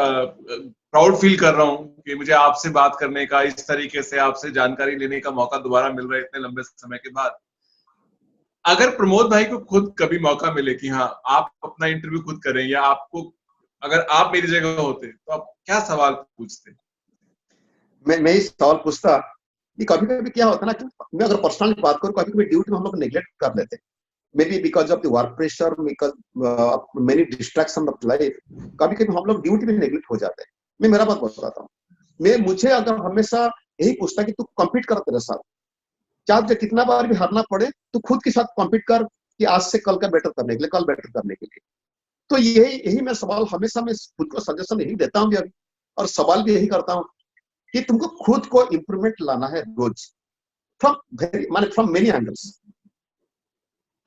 प्राउड फील कर रहा हूँ कि मुझे आपसे बात करने का, इस तरीके से आपसे जानकारी लेने का मौका दोबारा मिल रहा है इतने लंबे समय के बाद। अगर प्रमोद भाई को खुद कभी मौका मिले कि हाँ आप अपना इंटरव्यू खुद करें, या आपको, अगर आप मेरी जगह होते तो आप क्या सवाल पूछते? मैं इस सवाल पूछता कि कभी कभी क्या होता है ना, कि मैं अगर पर्सनली बात करूं, कभी कभी ड्यूटी में हम लोग नेग्लेक्ट कर लेते हैं, may be because of the work pressure, because many distraction of life, कभी कभी हम लोग ड्यूटी में नेग्लेक्ट हो जाते हैं। मैं मेरा बात बताता हूँ, मुझे अगर हमेशा यही पूछता कि तू कम्पीट कर तेरे साथ, चाहे तुझे कितना बार भी हारना पड़े, तू खुद के साथ कम्पीट कर कि आज से कल का बेटर करने के लिए, कल बेटर करने के लिए। तो यही यही मैं सवाल हमेशा, मैं खुद को सजेशन यही देता हूँ अभी, और सवाल भी यही करता हूँ कि तुमको खुद को इंप्रूवमेंट लाना है रोज, फ्रॉम मेनी एंगल्स।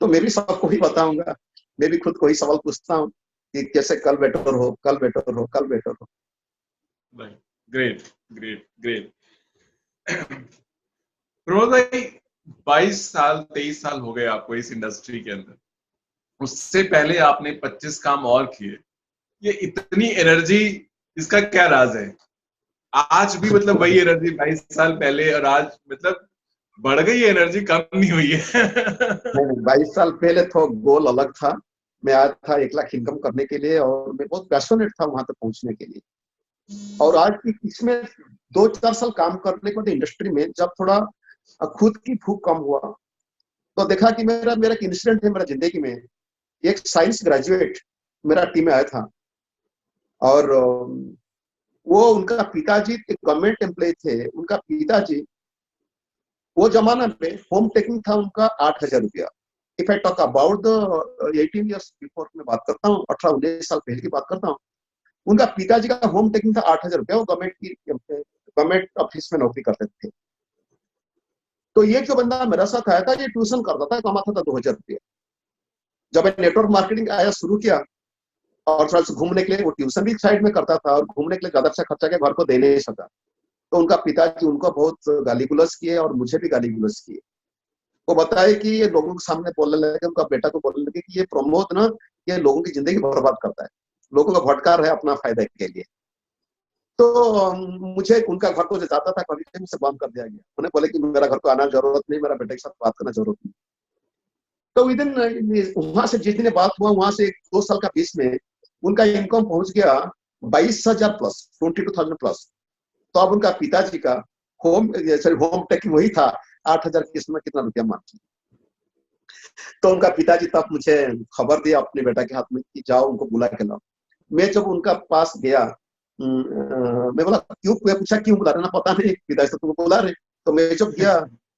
तो मैं भी सबको ही बताऊंगा, मैं भी खुद को ही सवाल पूछता हूँ कि कैसे कल बेटर हो, कल बेटर हो, कल बेटर हो। Great great great. प्रमोद भाई, 22 साल 23 साल हो गए आपको इस इंडस्ट्री के अंदर, उससे पहले आपने 25 काम और किए। ये इतनी एनर्जी, इसका क्या राज है? आज भी मतलब वही एनर्जी 22 साल पहले और आज, मतलब बढ़ गई है एनर्जी, कम नहीं हुई है? नहीं, 22 साल पहले तो गोल अलग था। मैं आया था 1 लाख इनकम करने के लिए, और मैं बहुत पैशनेट था वहां तक पहुंचने के लिए। और आज की इसमें 2-4 साल काम करने के बाद इंडस्ट्री में जब थोड़ा खुद की भूख कम हुआ, तो देखा कि मेरा मेरा एक इंसिडेंट है मेरा जिंदगी में। एक साइंस ग्रेजुएट मेरा टीम में आया था, और वो, उनका पिताजी एक गवर्नमेंट एम्प्लॉय थे। उनका पिताजी, वो जमाना में होम टेकिंग था उनका 8,000 रुपया। If I talk about the 18 years before, मैं बात करता हूँ 18-19 साल पहले की बात करता हूँ, उनका पिताजी का होम टेकिंग था 8,000 रुपया। वो गवर्नमेंट ऑफिस में नौकरी करते थे। तो ये जो बंदा मेरे साथ आया था, ये ट्यूशन करता था, कमाता था 2,000 रुपया। जब मैं नेटवर्क मार्केटिंग आया शुरू किया, और थोड़ा सा घूमने के लिए, वो ट्यूशन भी साइड में करता था, और घूमने के लिए ज्यादा से खर्चा के घर को दे नहीं सका, तो उनका पिताजी उनको बहुत गाली गुलज किए, और मुझे भी गाली गुलज किए। वो बताए कि ये लोगों के सामने बोलने लगे, उनका बेटा को बोलने लगे कि ये प्रमोद ना, ये लोगों की जिंदगी बर्बाद करता है, लोगों का भटका रहा है अपना फायदा के लिए। तो मुझे उनका घर को जो जाता था, कभी कभी से बंद कर दिया गया। उन्हें बोले कि मेरा घर को आना जरूरत नहीं, मेरा बेटे के साथ बात करना जरूरत नहीं। तो विद इन वहां से जिस दिन बात हुआ, वहां से 2 साल का बीच में उनका इनकम पहुंच गया 22,000 प्लस, 22,000 प्लस। तो अब उनका पिताजी का होम होम टेक वही था 8,000 किस्त में कितना रुपया मांगती। तो उनका पिताजी तब मुझे खबर दिया अपने बेटा के हाथ में कि जाओ उनको बुला के लाओ। मैं जब उनका पास गया, मैं बोला क्यों, मैं पूछा क्यों बुला रहे ना, पता नहीं पिताजी तो तुमको बुला रहे। तो मैं जब गया,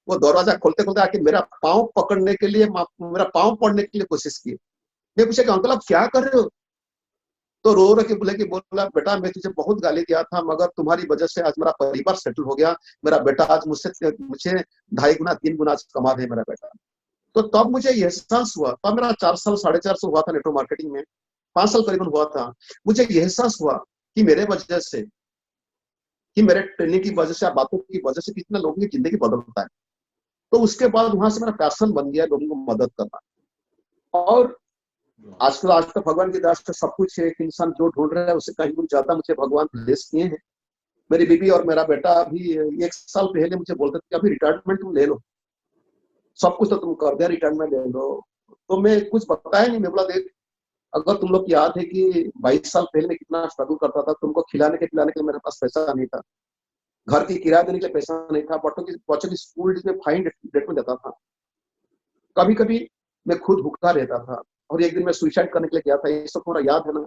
वो दरवाजा खोलते खोलते आके मेरा पाँव पकड़ने के लिए, मेरा पाँव पड़ने के लिए कोशिश की। मैं पूछा कि अंकल आप क्या कर रहे हो? तो रो रो के बोला बेटा मैं तुझे बहुत गाली दिया था, मगर तुम्हारी वजह से आज मेरा परिवार सेटल हो गया। मेरा बेटा आज मुझसे मुझे 2.5 गुना 3 गुना कमा दे मेरा बेटा। तो तब मुझे ये एहसास हुआ, तब मेरा 4 साल 4.5 हुआ था नेटवर्क मार्केटिंग में, 5 साल करीबन हुआ था। मुझे ये एहसास हुआ कि मेरे वजह से, कि मेरे ट्रेनिंग की वजह से, आप बातों की वजह से कितना लोगों की जिंदगी बदलता है। तो उसके बाद वहां से मेरा पैशन बन गया लोगों को मदद करना। और आज तक भगवान की दया से सब कुछ है। एक इंसान जो ढूंढ रहा है उससे कहीं कुछ ज्यादा मुझे भगवान ब्लेस किए हैं। मेरी बीवी और मेरा बेटा अभी 1 साल पहले मुझे बोलते थे अभी रिटायरमेंट तुम ले लो, सब कुछ तो तुम कर दिया, रिटायरमेंट ले लो। तो मैं कुछ बताया नहीं। मैं बोला देख, अगर तुम लोग की याद है कि 22 साल पहले मैं कितना स्ट्रगल करता था, तुमको खिलाने के पिलाने के लिए मेरे पास पैसा नहीं था, घर की किराया देने के लिए पैसा नहीं था, बच्चों की स्कूल में फाइन डेट में देता था, कभी कभी मैं खुद भूखा रहता था। और एक दिन मैं सुसाइड करने के लिए गया था। ये सब तुम्हारा याद है ना?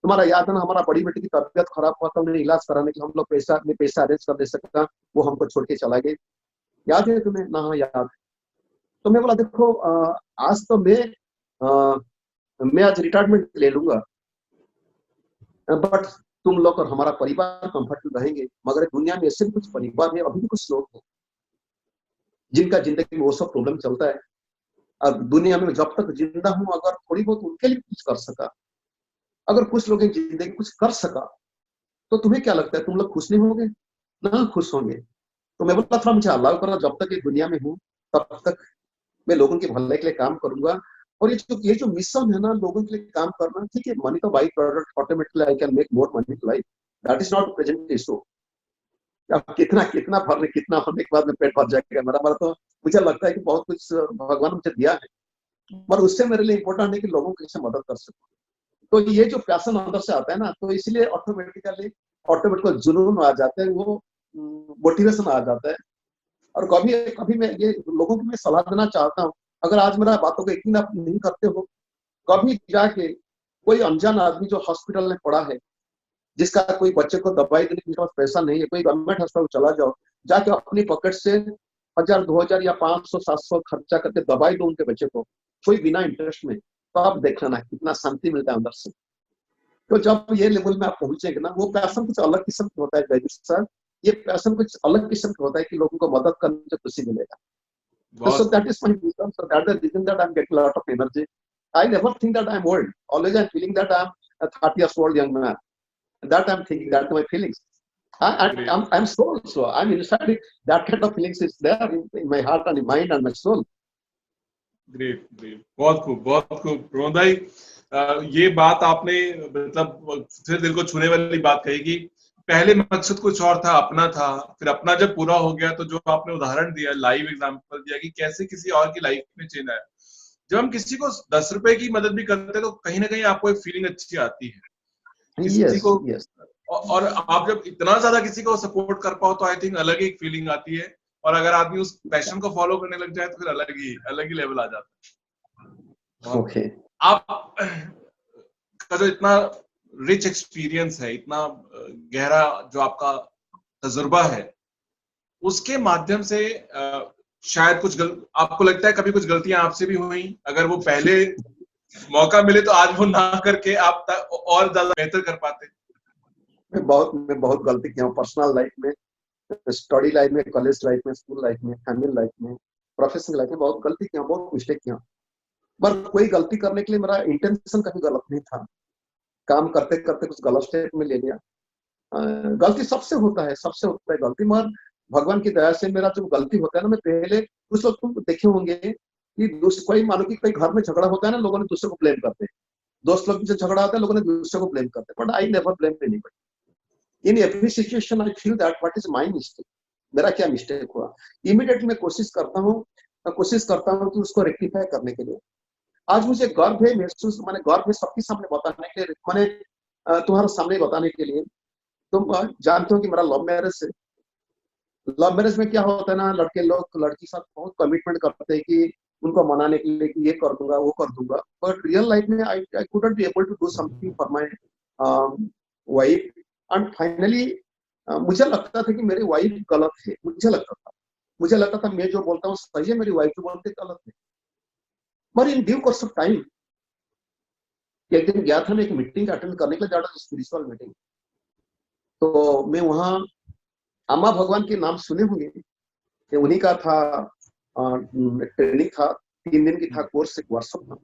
तुम्हारा याद है ना, हमारा बड़ी बेटी की तबीयत खराब हुआ था, उन्हें इलाज कराने के लिए हम लोग पैसा अरेंज कर दे सकता, वो हमको छोड़ के चला गए। याद है तुम्हें ना? हाँ याद है। तो मैं बोला देखो, आज तो मैं आज रिटायरमेंट ले लूंगा, बट तुम लोग और हमारा परिवार कंफर्टेबल रहेंगे। मगर दुनिया में ऐसे भी कुछ परिवार है, अभी भी कुछ लोग हैं जिनका जिंदगी में वो सब प्रॉब्लम चलता है। और दुनिया में जब तक जिंदा हूं, अगर थोड़ी बहुत उनके लिए कुछ कर सका, अगर कुछ लोग जिंदगी कुछ कर सका, तो तुम्हें क्या लगता है तुम लोग खुश नहीं होंगे? ना खुश होंगे। तो मैं बोला था मुझे अल्लाह करो जब तक ये दुनिया में हूँ तब तक मैं लोगों के भलाई के लिए काम करूंगा। और ये जो मिशन है ना, लोगों के लिए काम करना, ठीक है, मनी तो by product, automatically I can make more money to life, that is not present issue. अब कितना भरने के बाद में पेट भर जाएगा मेरा मेरा तो मुझे लगता है कि बहुत कुछ भगवान मुझे दिया है, पर उससे मेरे लिए इम्पोर्टेंट है कि लोगों की कैसे मदद कर सकूं। तो ये जो पैशन अंदर से आता है ना, तो इसलिए ऑटोमेटिकली जुनून आ जाता है, वो मोटिवेशन आ जाता है। और कभी कभी मैं ये लोगों को मैं सलाह देना चाहता हूँ, अगर आज मेरा बातों को यकीन आप नहीं करते हो, कभी जाके कोई अनजान आदमी जो हॉस्पिटल में पड़ा है, जिसका कोई बच्चे को दवाई देने के पास पैसा नहीं है, कोई गवर्नमेंट हॉस्पिटल चला जाओ, जाके अपनी पॉकेट से 1,000 2,000 या 500 700 खर्चा करके दवाई दो उनके बच्चे को, कोई बिना इंटरेस्ट में, तो आप देखना कितना शांति मिलता है अंदर से। तो जब ये लेवल में आप पहुंचेंगे ना, वो पैशन कुछ अलग किस्म का होता है जयदीप सर। ये पैशन कुछ अलग किस्म का होता है कि लोगों को मदद करने से खुशी मिलेगा। So that is my reason. So that's the reason that I'm getting a lot of energy. I never think that I'm old. Always I'm feeling that I'm a 30 years old young man. That I'm thinking, that's my feelings. I'm soul, so I'm inside it. That kind of feelings is there in my heart and in mind and my soul. Great great, बहुत खूब बहुत खूब रोहन भाई। ये बात आपने मतलब फिर दिल को छूने वाली बात कही कि पहले मकसद कुछ और था, अपना था, फिर अपना जब पूरा हो गया तो जो आपने उदाहरण दिया, लाइव एग्जांपल दिया कि कैसे किसी और की लाइफ में चेंज आया। जब हम किसी को 10 रुपए की मदद भी करते हैं तो कहीं ना कहीं आपको एक फीलिंग अच्छी आती है किसी Yes, को। yes. और आप जब इतना ज्यादा किसी को सपोर्ट कर पाओ तो आई थिंक अलग एक फीलिंग आती है। और अगर आदमी उस पैशन को फॉलो करने लग जाए तो फिर अलग ही लेवल आ जाता है। Okay. आप का जो इतना रिच एक्सपीरियंस है, इतना गहरा जो आपका तजुर्बा है, उसके माध्यम से शायद आपको लगता है कभी कुछ गलतियां आपसे भी हुई, अगर वो पहले मौका मिले तो आज वो ना करके आप और ज्यादा बेहतर कर पाते? मैं बहुत गलती किया हूँ पर्सनल लाइफ में, स्टडी लाइफ में, कॉलेज लाइफ में, स्कूल लाइफ में, फैमिली लाइफ में, प्रोफेशनल लाइफ में बहुत गलती किया, बहुत मिस्टेक किया। पर कोई गलती करने के लिए मेरा इंटेंशन कभी गलत नहीं था। काम करते करते कुछ गलत स्टेप में ले लिया। गलती सबसे होता है गलती, मगर भगवान की दया से मेरा जो गलती होता है ना, मैं पहले कुछ लोग तुम देखे होंगे कि कोई मानो कि कोई घर में झगड़ा होता है ना, लोगों ने दूसरे को ब्लेम करते हैं, दोस्त लोग से झगड़ा होता है, लोगों ने दूसरे को ब्लेम करते हैं, but I never blame anybody. In every situation I feel that what is my mistake, मेरा क्या मिस्टेक हुआ। इमीडिएटली मैं कोशिश करता हूँ मैं कोशिश करता हूँ कि उसको रेक्टिफाई करने के लिए। आज मुझे गर्व है, महसूस मैंने गर्व है सबके सामने बताने के लिए, मैंने तुम्हारे सामने बताने के लिए। तुम जानते हो कि मेरा लव मैरिज है। लव मैरिज में क्या होता है ना, लड़के लोग लड़की के साथ बहुत कमिटमेंट करते हैं कि उनको मनाने के लिए कि ये कर दूंगा वो कर दूंगा, बट रियल लाइफ में I couldn't be able to do something for my wife. And finally मुझे लगता था कि मेरी वाइफ गलत है, मुझे लगता था मैं जो बोलता हूँ सही है, मेरी वाइफ जो बोलते गलत है। पर in due course of time एक दिन गया था मैं एक मीटिंग अटेंड करने के लिए, जा रहा था स्पिरिचुअल मीटिंग। तो मैं वहाँ अम्मा भगवान के नाम सुने होंगे, ये उन्हीं का था, ट्रेनिंग था, 3 दिन की था कोर्स, एक वर्कशॉप था।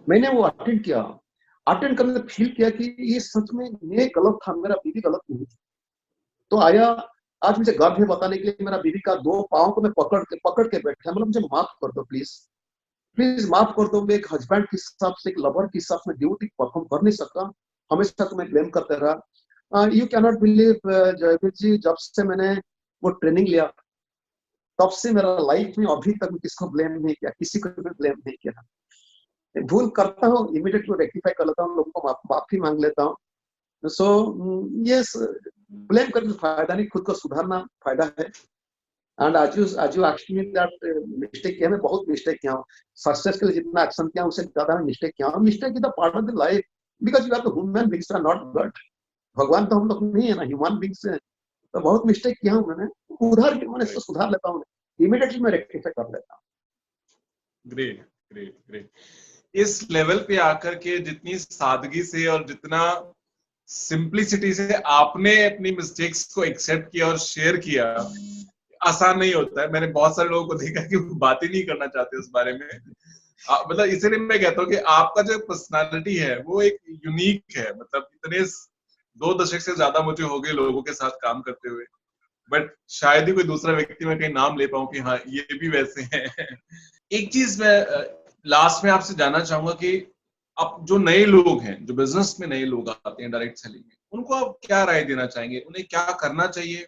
मैंने वो अटेंड किया। अटेंड करने फील किया कि ये सच में मैं गलत था, मेरा बीवी गलत नहीं थी। तो आया, आज मुझे गर्व है बताने के लिए, मेरा बीवी का 2 पाँव को मैं पकड़ के बैठा, मतलब मुझे माफ कर दो प्लीज, प्लीज माफ कर दो। मैं एक हस्बैंड के हिसाब से, एक लवर के हिसाब से ड्यूटी परफॉर्म कर नहीं सकता, हमेशा तुम्हें ब्लेम करते रहा। यू कैनॉट बिलीव जयवीर जी, जब से मैंने वो ट्रेनिंग लिया तब से मेरा लाइफ में अभी तक किसको ब्लेम नहीं किया, किसी को भी ब्लेम नहीं किया। भूल करता हूँ इमीडिएटली रेक्टिफाई कर लेता हूँ, लोगों को माफी मांग लेता हूँ। सो यस, ब्लेम करके फायदा नहीं, खुद को सुधारना फायदा है। एंड आज you asked me that mistake किया, मैं बहुत मिस्टेक किया हूँ। सक्सेस के लिए जितना एक्शन किया उससे ज्यादा मिस्टेक किया हूँ। Mistake is the part of the life, because you are the human beings, are not God. भगवान तो हम लोग नहीं है ना, ह्यूमन बीइंग्स है। तो बहुत मिस्टेक किया हूँ मैंने, उधर मैंने इसको सुधार लेता हूँ, इमीडिएटली मैं रेक्टिफाई कर लेता हूँ। Great great great. इस लेवल पे आकर के जितनी सादगी से और जितना सिंप्लिसिटी से आपने अपनी मिस्टेक्स को एक्सेप्ट किया और शेयर किया, आसान नहीं होता है। मैंने बहुत सारे लोगों को देखा कि वो बात ही नहीं करना चाहते उस बारे में। मतलब इसीलिए मैं कहता हूँ कि आपका जो पर्सनालिटी है वो एक यूनिक है। मतलब इतने 2 दशक से ज्यादा मुझे हो गए लोगों के साथ काम करते हुए, बट शायद ही कोई दूसरा व्यक्ति मैं कहीं नाम ले पाऊं कि हाँ ये भी वैसे हैं। एक चीज मैं लास्ट में आपसे जानना चाहूंगा कि अब जो नए लोग हैं, जो बिजनेस में नए लोग आते हैं डायरेक्ट सेलिंग में, उनको आप क्या राय देना चाहेंगे? उन्हें क्या करना चाहिए,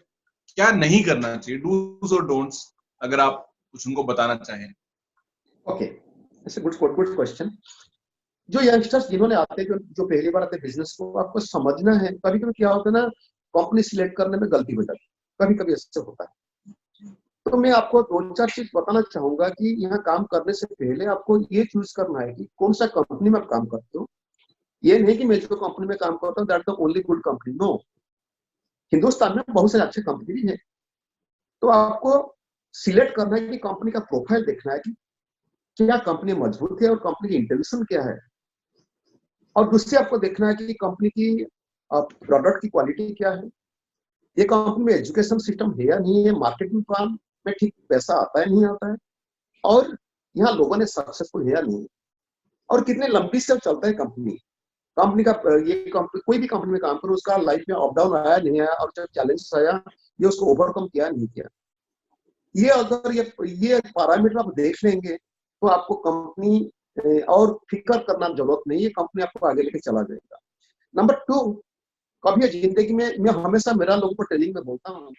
क्या नहीं करना चाहिए, डूज और डोंट्स, अगर आप कुछ उनको बताना चाहें। Okay, it's a good question. जो यंगस्टर्स जिन्होंने आते हैं, जो पहली बार आते हैं बिजनेस को, आपको समझना है कभी कभी क्या होता है ना, कंपनी सिलेक्ट करने में गलती हो जाती है, कभी कभी ऐसे होता है। तो मैं आपको 2-4 चीज बताना चाहूंगा कि यहाँ काम करने से पहले आपको ये चूज करना है कि कौन सा कंपनी में आप काम करते हो। ये नहीं कि मैं जो कंपनी में काम करता हूँ that the only good company, no. Hindustan में बहुत सारे अच्छे कंपनी भी है। तो आपको सिलेक्ट करना है कि कंपनी का प्रोफाइल देखना है कि क्या कंपनी मजबूत है और कंपनी की इंटेंशन क्या है। और दूसरी आपको देखना है कि कंपनी की प्रोडक्ट की क्वालिटी क्या है, ये कंपनी में एजुकेशन सिस्टम है या नहीं है, मार्केटिंग प्लान में ठीक पैसा आता है नहीं आता है, और यहाँ लोगों ने सक्सेसफुल है या नहीं, और कितने लंबी से चलता है कंपनी का। ये कंपनी, कोई भी कंपनी में काम करो, उसका लाइफ में अप डाउन आया नहीं आया, और जब चैलेंजेस आया ये उसको ओवरकम किया नहीं किया। ये अगर ये पैरामीटर आप देख लेंगे तो आपको कंपनी और फिक्र करना जरूरत नहीं है, कंपनी आपको आगे लेके चला जाएगा। नंबर 2, कभी जिंदगी में मैं हमेशा मेरा लोगों को ट्रेनिंग में बोलता हूँ,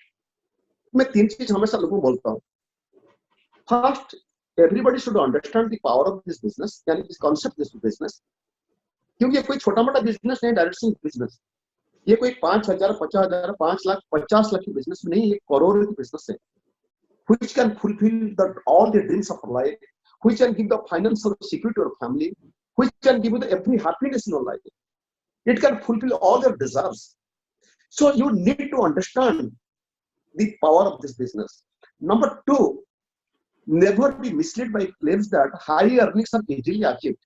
मैं 3 चीज हमेशा लोगों को बोलता हूँ। First, everybody should understand the power of this business, यानी इस कॉन्सेप्ट दिस बिजनेस। क्योंकि ये कोई छोटा मोटा बिजनेस नहीं, डायरेक्ट बिजनेस। ये कोई 5,000, 50,000, 5 लाख, 50 लाख की बिजनेस नहीं, ये करोड़ की बिजनेस है। Which can fulfill all the dreams of life, which can give the financial security to your family, which can give you every happiness in your life. It can fulfill all your desires. So you need to understand the power of this business. Number 2, never be misled by claims that high earnings are easily achieved.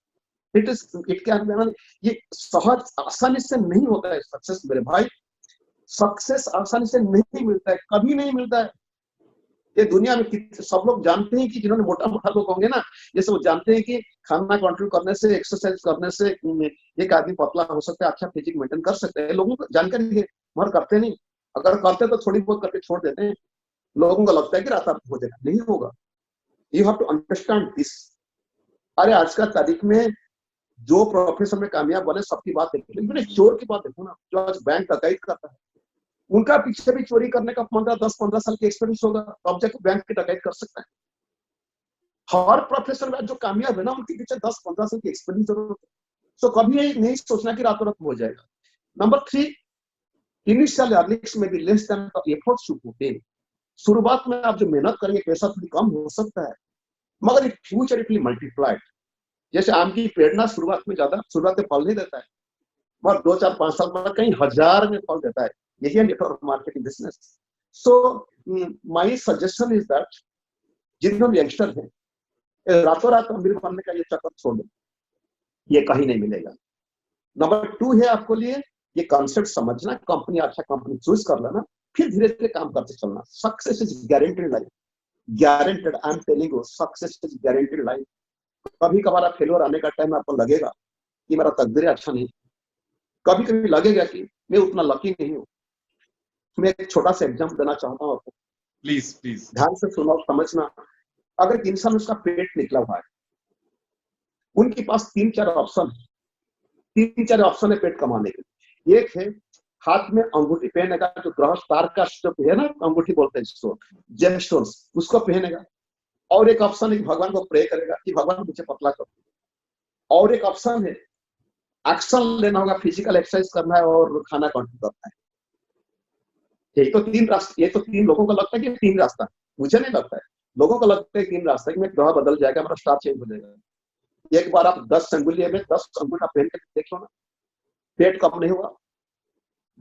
It can be, ये सहज आसानी से नहीं होता है success मेरे भाई। Success आसानी से नहीं मिलता है, कभी नहीं मिलता है। ये दुनिया में सब लोग जानते हैं कि जिन्होंने मोटा मोटा लोग होंगे ना, ये सब जानते हैं कि खाना कंट्रोल करने से, एक्सरसाइज करने से एक आदमी पतला हो सकता है, अच्छा फिजिक मेंटेन कर सकते हैं। लोगों को जानकारी है मगर करते नहीं। अगर करते तो थोड़ी बहुत करके छोड़ देते हैं। लोगों को लगता है कि रात हो जाएगा, नहीं होगा। You have to understand this. अरे आज का तारीख में जो प्रोफेशन में कामयाब बने सबकी बात देखो, लेकिन चोर की बात देखो ना, जो आज बैंक डकैत करता है, उनका पीछे भी चोरी करने का 10-15 साल की एक्सपीरियंस होगा, तब जाके बैंक की डकैत कर सकता है। हर प्रोफेशन में जो कामयाब है ना, उनके पीछे 10-15 साल की एक्सपीरियंस जरूरत है। सो कभी ये नहीं सोचना कि रातों रात हो जाएगा। नंबर 3, इनिशियल अर्निंग्स में भी less than the efforts you put in. शुरुआत में आप जो मेहनत करेंगे पैसा थोड़ी कम हो सकता है, मगर in future it will multiplied. जैसे आम की पेड़ ना शुरुआत में फल नहीं देता है, मगर 2-4-5 साल बाद कहीं हजार में फल देता है। यही है network marketing business. So my suggestion is that जितने भी यंगस्टर हैं, रातों रात अमीर बनने का ये चक्कर छोड़ दो, ये कहीं नहीं मिलेगा। नंबर 2 है आपको लिए ये कॉन्सेप्ट समझना, कंपनी अच्छा कंपनी चूज कर लेना, फिर धीरे धीरे काम करते चलना। Success is guaranteed life, guaranteed. I am telling you, success is guaranteed life. कभी कभार फेलियर आने का टाइम आपको लगेगा कि मेरा तकदीर अच्छा नहीं, कभी कभी लगेगा कि मैं उतना लकी नहीं हूँ। मैं एक छोटा सा एग्जाम्पल देना चाहता हूँ आपको, प्लीज प्लीज ध्यान से सुनो, समझना। अगर एक इंसान उसका पेट निकला हुआ है, उनके पास 3-4 ऑप्शन है, 3-4 ऑप्शन है पेट कमाने के। एक है हाथ में अंगूठी पहनेगा, जो ग्रह स्टार का जो है ना, अंगूठी बोलते हैं जिसको, जेमस्टोन्स, उसको पहनेगा। और एक ऑप्शन है कि भगवान को प्रे करेगा कि भगवान मुझे पतला कर। और एक ऑप्शन है एक्शन लेना होगा, फिजिकल एक्सरसाइज करना है और खाना कंट्रोल करना है। ये तो 3 रास्ते, ये तो 3 लोगों को लगता है कि 3 रास्ता, मुझे नहीं लगता है। लोगों को लगता है 3 रास्ता, कि ग्रह बदल जाएगा, मेरा स्टार चेंज हो जाएगा। एक बार आप 10 अंगुलियों में 10 अंगूठा पहन के देख लो ना, पेट कम नहीं हुआ।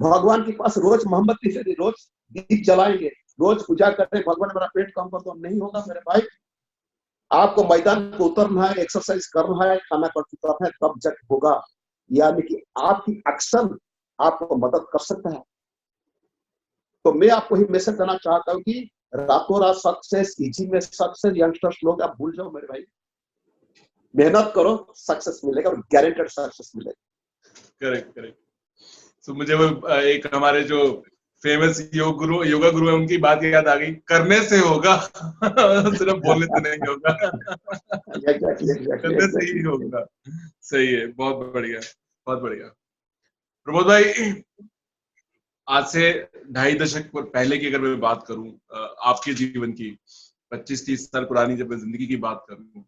भगवान के पास रोज मोहब्बती से रोज दीप जलाएंगे, रोज पूजा करते हैं, भगवान मेरा पेट कम कर दो, नहीं होगा मेरे भाई। आपको मैदान को उतरना है, एक्सरसाइज करना है, खाना कंट्रोल करना है, तब जब होगा। यानी कि आपकी एक्शन आपको मदद कर सकता है। तो मैं आपको ही मैसेज देना चाहता हूँ कि रातों रात सक्सेस, इजी में सक्सेस यंगस्टर्स लोग आप भूल जाओ मेरे भाई। मेहनत करो, सक्सेस मिलेगा और गारंटेड सक्सेस मिलेगा। Correct correct. तो मुझे वो एक हमारे जो फेमस योगा गुरु है, उनकी बात याद आ गई, करने से होगा सिर्फ बोलने से नहीं होगा। करने से ही होगा। सही है, बहुत बढ़िया बहुत बढ़िया। प्रमोद भाई, आज से 2.5 दशक पहले की अगर मैं बात करूं, आपके जीवन की 25-30 साल पुरानी जब मैं जिंदगी की बात करूं,